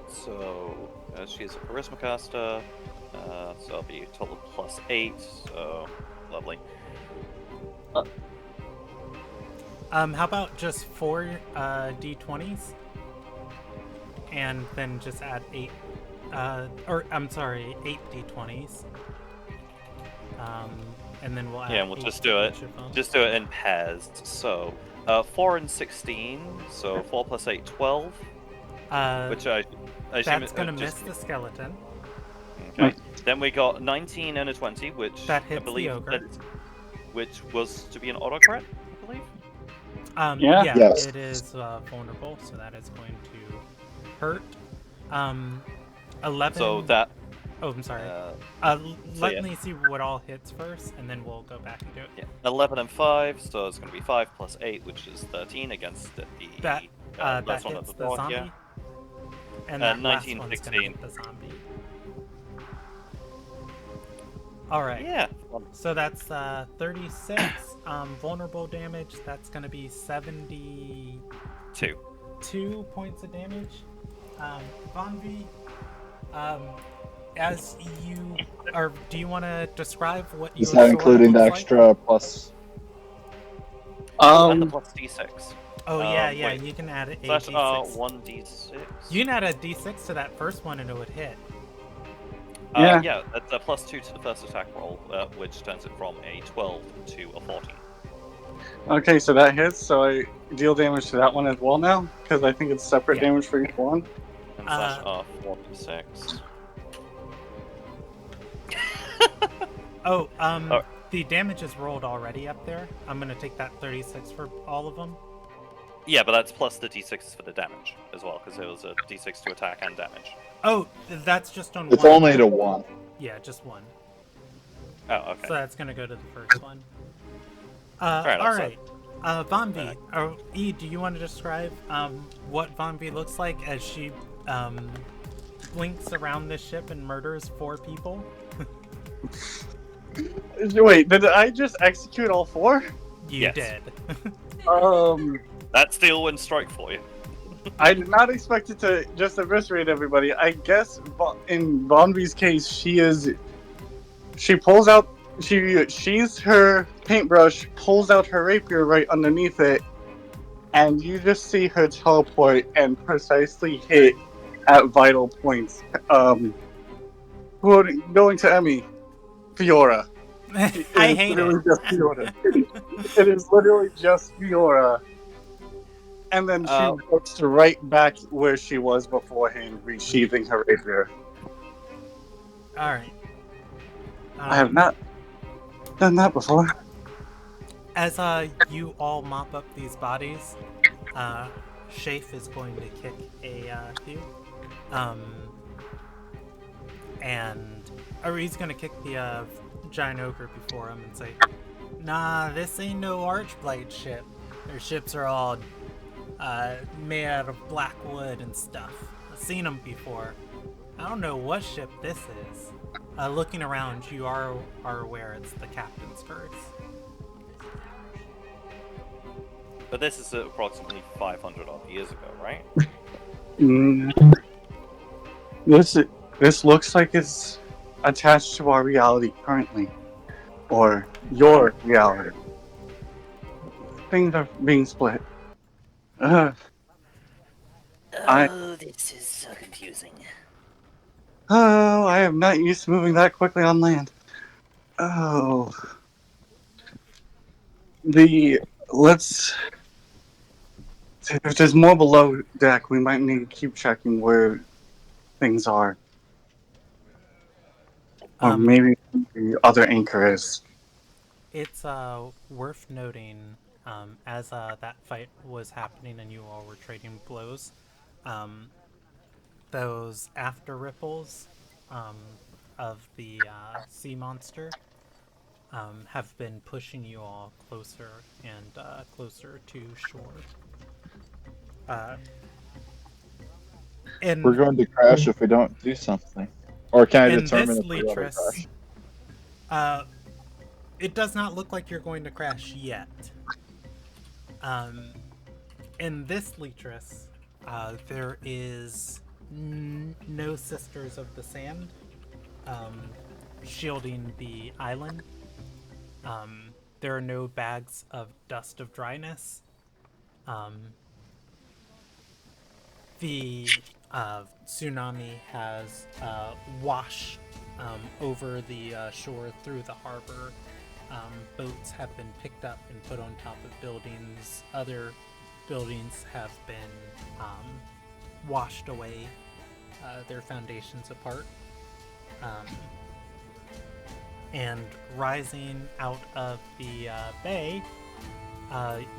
So, she is a charisma caster. So that'll be a total of +8. So, lovely. How about just 4 d20s, and then just add 8, 8 d20s. And then we'll add. Yeah, we'll 8 just to do it. each of them. Just do it in pairs. So, 4 and 16. So 4 plus 8, 12. Which I assume That's gonna miss the skeleton. Okay. Then we got 19 and a 20, which That I hits the believe ogre. which was to be an auto crit, I believe. Yeah. Yes. It is vulnerable, so that is going to hurt. 11. So that Oh, I'm sorry. Let me see what all hits first, and then we'll go back and do it. yeah, 11 and 5, so it's going to be 5 plus 8, which is 13 against the That last one at hits the the door, zombie. yeah. And that 19, last one's 16. gonna hit the zombie. All right. Yeah. So that's 36 vulnerable damage. That's going to be 72 points of damage. Bonvi, as you are, do you want to describe what Is your that sword including the looks like? extra plus? And the plus d6. Oh yeah, Wait, you can add a so that's d6. 1d6. You can add a d6 to that first one and it would hit. Yeah. Yeah, that's a +2 to the first attack roll, which turns it from a 12 to a 14. Okay, so that hits. So I deal damage to that one as well now, because I think it's separate Yeah. damage for each one. And slash 4d6. Oh, Oh. the damage is rolled already up there. I'm gonna take that 36 for all of them. Yeah, but that's plus the d6 for the damage as well, because it was a d6 to attack and damage. Oh, that's just on It's one. only to 1. Yeah, just one. Oh, okay. So that's gonna go to the first one. All right. Vonvi, E, do you want to describe what Vonvi looks like as she blinks around the ship and murders 4 people? Wait, did I just execute all 4? You Yes. did. That's the Win strike for you. I did not expect it to just eviscerate everybody. I guess in Bonvi's case, she pulls out, she's her paintbrush, pulls out her rapier right underneath it, and you just see her teleport and precisely hit at vital points. Going to Emmy, Fiora. I hate literally it. Just Fiora. It is literally just Fiora. And then she goes right back where she was beforehand, resheathing her rapier. All right. I have not done that before. As you all mop up these bodies, Shafe is going to kick a few. Or he's going to kick the giant ogre before him and say, "Nah, this ain't no Archblade ship. Their ships are all made out of black wood and stuff. I've seen them before. I don't know what ship this is." Looking around, you are aware it's the captain's berth. But this is approximately 500 odd years ago, right? This looks like it's attached to our reality currently, or your reality. Things are being split. Oh, this is so confusing. Oh, I am not used to moving that quickly on land. Oh, if there's more below deck, we might need to keep checking where things are. Or maybe the other anchor is. It's worth noting, as that fight was happening and you all were trading blows, those after ripples of the sea monster have been pushing you all closer and closer to shore. We're going to crash if we don't do something. Or can I in determine this if we're going to Letris, crash? it does not look like you're going to crash yet. In this Letris, there is no Sisters of the Sand shielding the island. There are no bags of dust of dryness. The tsunami has washed over the shore through the harbor. Boats have been picked up and put on top of buildings. Other buildings have been washed away, their foundations apart. And rising out of the bay,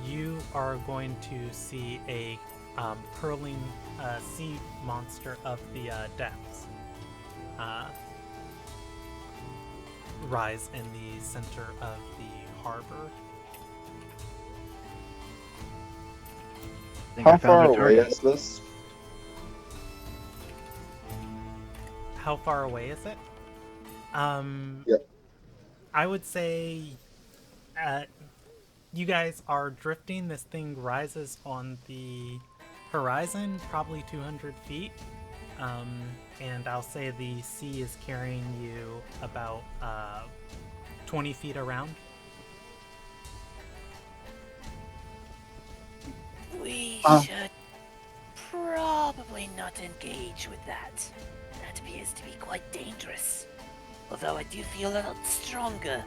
you are going to see a curling sea monster of the depths rise in the center of the harbor. I think I How found far a away target. is this? How far away is it? Yep. I would say you guys are drifting. This thing rises on the horizon, probably 200 feet. And I'll say the sea is carrying you about 20 feet around. We Uh. should probably not engage with that. That appears to be quite dangerous. Although I do feel a lot stronger.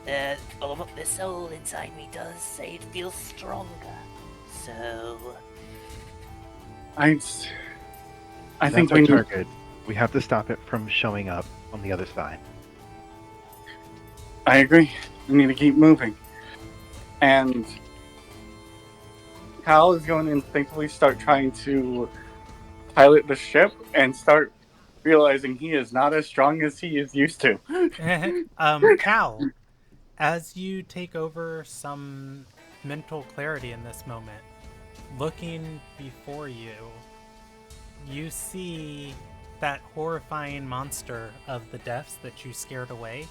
The soul inside me does say it feels stronger. So I That's think our we need. target. We have to stop it from showing up on the other side. I agree. We need to keep moving. And Cal is going to instinctively start trying to pilot the ship and start realizing he is not as strong as he is used to. Cal, as you take over some mental clarity in this moment, looking before you, you see that horrifying monster of the depths that you scared away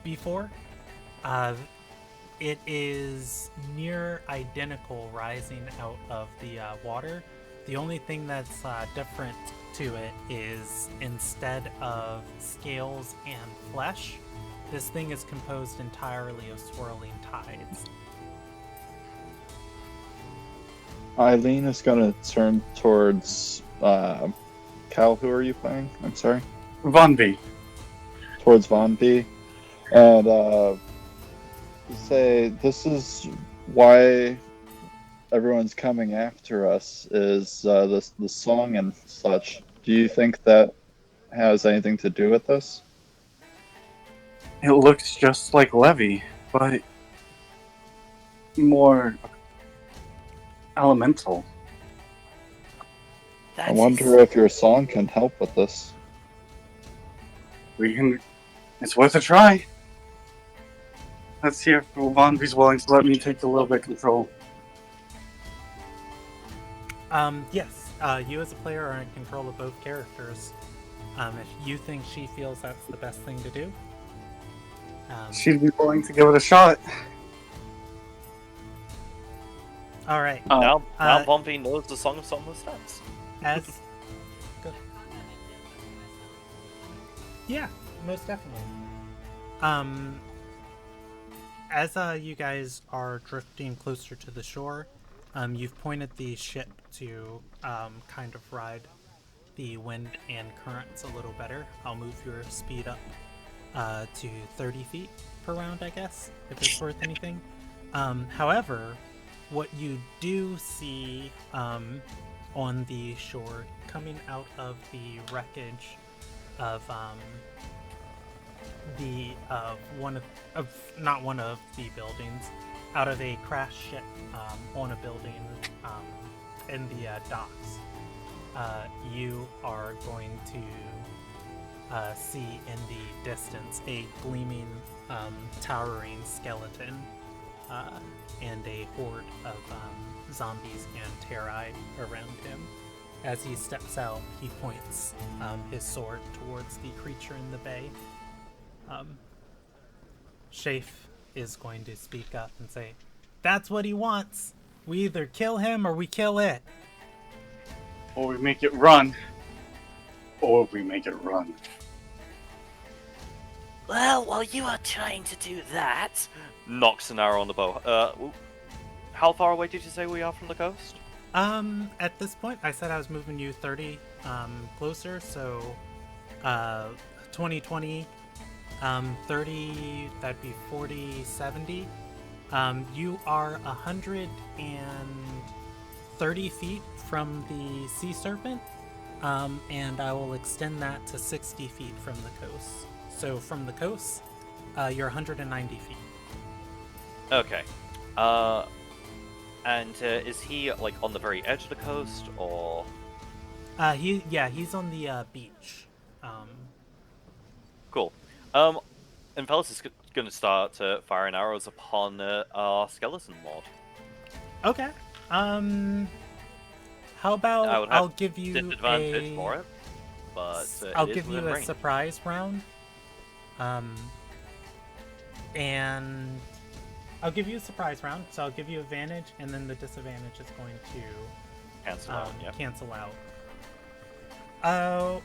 before. It is near identical rising out of the water. The only thing that's different to it is instead of scales and flesh, this thing is composed entirely of swirling tides. Eileen is going to turn towards Cal. Who are you playing? I'm sorry. Von B. Towards Von B, and say this is why everyone's coming after us. Is the song and such? Do you think that has anything to do with this? It looks just like Levy, but more elemental. I wonder if your song can help with this. We can. It's worth a try. Let's see if Von B's willing to let me take a little bit of control. Yes, you as a player are in control of both characters. If you think she feels that's the best thing to do. She'd be willing to give it a shot. All right. Now Pompey knows the Song of Songless Dance. As yeah, most definitely. As you guys are drifting closer to the shore, you've pointed the ship to kind of ride the wind and currents a little better. I'll move your speed up to 30 feet per round, I guess, if it's worth anything. However, what you do see on the shore, coming out of the wreckage of not one of the buildings, out of a crashed ship on a building in the docks, you are going to see in the distance a gleaming, towering skeleton and a horde of zombies and terrai around him. As he steps out, he points his sword towards the creature in the bay. Shafe is going to speak up and say, "That's what he wants. We either kill him or we kill it." Or we make it run. Or we make it run. Well, while you are trying to do that, Knocks an arrow on the bow. How far away did you say we are from the coast? At this point, I said I was moving you 30 closer, so 20, 30, that'd be 40, 70. You are 130 feet from the sea serpent, and I will extend that to 60 feet from the coast. So from the coast, you're 190 feet. Okay. And is he like on the very edge of the coast, or? He's on the beach. Cool. And Velas is going to start firing arrows upon our skeleton lord. Okay. How about I would I'll have give you disadvantage for it, but I'll it is give you within a range. surprise round. And I'll give you a surprise round, so I'll give you advantage, and then the disadvantage is going to Cancel out. Yeah. cancel out. Oh,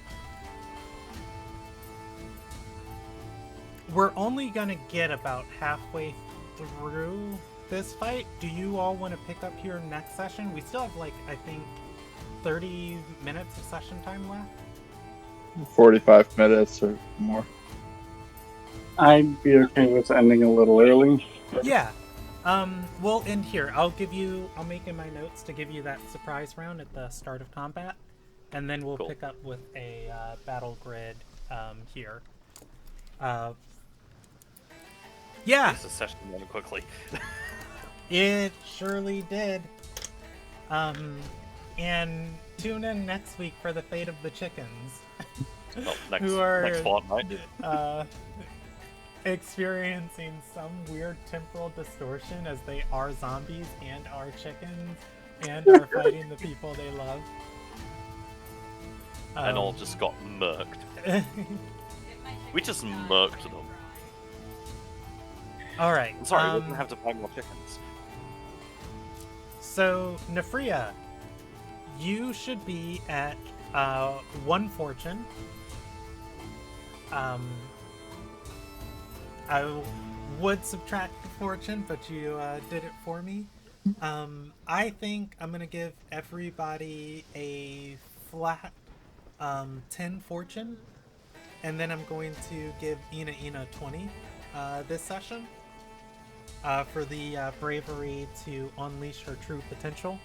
we're only gonna get about halfway through this fight. Do you all want to pick up here next session? We still have, like, I think 30 minutes of session time left. 45 minutes or more. I'd be okay with ending a little early. Yeah. We'll end here. I'll make in my notes to give you that surprise round at the start of combat, and then we'll Cool. pick up with a battle grid here. Yeah, This session went quickly. it surely did. And tune in next week for the fate of the chickens. Oh, next, Who are next fortnight. Experiencing some weird temporal distortion as they are zombies and are chickens and are fighting the people they love. And all just got murked. We just murked them. All right. I'm sorry, we didn't have to buy more chickens. So, Nefria, you should be at 1 fortune. I would subtract the fortune, but you did it for me. I think I'm gonna give everybody a flat 10 fortune, and then I'm going to give Ina 20 this session for the bravery to unleash her true potential.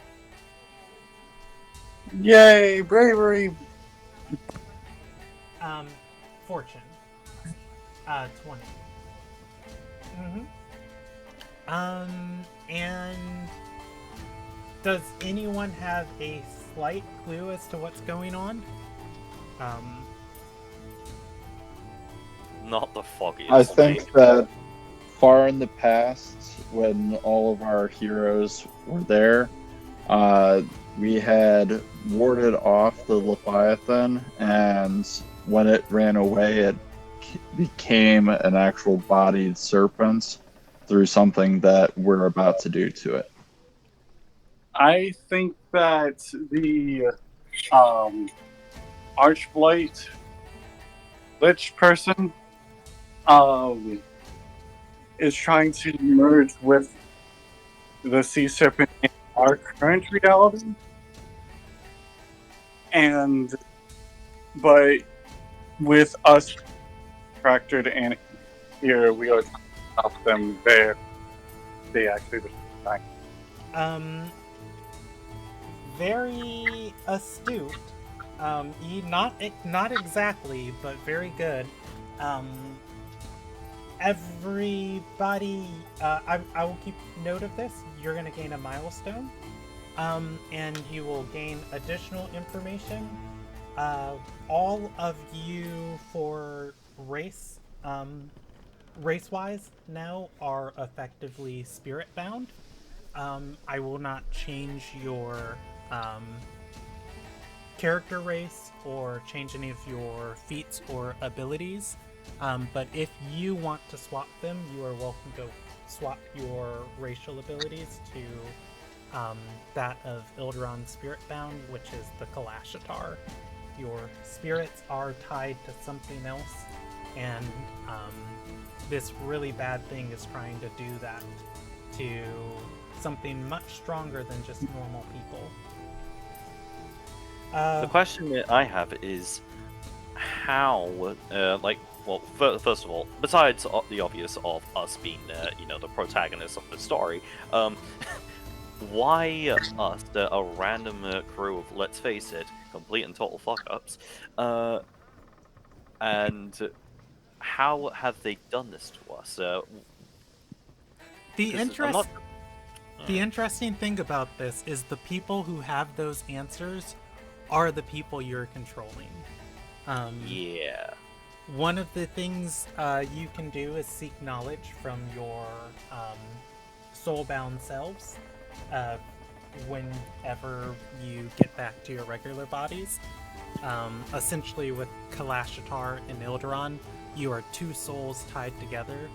Yay, bravery! Fortune 20. And does anyone have a slight clue as to what's going on? Not the foggiest. I think that far in the past, when all of our heroes were there, we had warded off the Leviathan, and when it ran away, it became an actual bodied serpent through something that we're about to do to it. I think that the Archblight Lich person is trying to merge with the Sea Serpent in our current reality. But with us fractured and here, we are trying to stop them there. They actually were trying. Very astute. Not exactly, but very good. Everybody, I will keep note of this. You're going to gain a milestone, and you will gain additional information. All of you for race-wise now are effectively spirit-bound. I will not change your character race or change any of your feats or abilities. But if you want to swap them, you are welcome to swap your racial abilities to that of Ilderon Spiritbound, which is the Kalashatar. Your spirits are tied to something else, and this really bad thing is trying to do that to something much stronger than just normal people. The question that I have is how, first of all, besides the obvious of us being, the protagonists of the story, why us, a random crew of, let's face it, complete and total fuck-ups, and how have they done this to us? The interesting thing about this is the people who have those answers are the people you're controlling. Yeah. One of the things you can do is seek knowledge from your soulbound selves whenever you get back to your regular bodies. Essentially with Kalashatar and Ilderon, you are two souls tied together,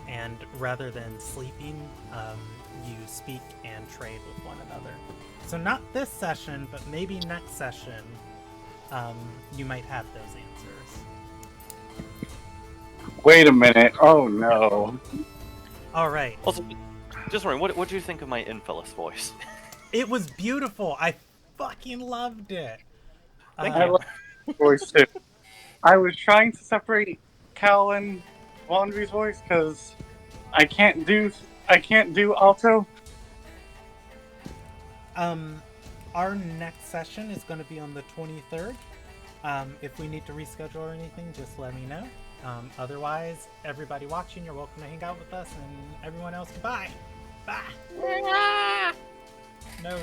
and rather than sleeping, you speak and trade with one another. So not this session, but maybe next session, you might have those answers. Wait a minute. Oh no. All right. Also, just wondering, what do you think of my Infelis voice? It was beautiful. I fucking loved it. Thank I you. love the voice too. I was trying to separate Cal and Laundry's voice because I can't do alto. Our next session is going to be on the 23rd. If we need to reschedule or anything, just let me know. Otherwise, everybody watching, you're welcome to hang out with us, and everyone else, goodbye. Bye. No.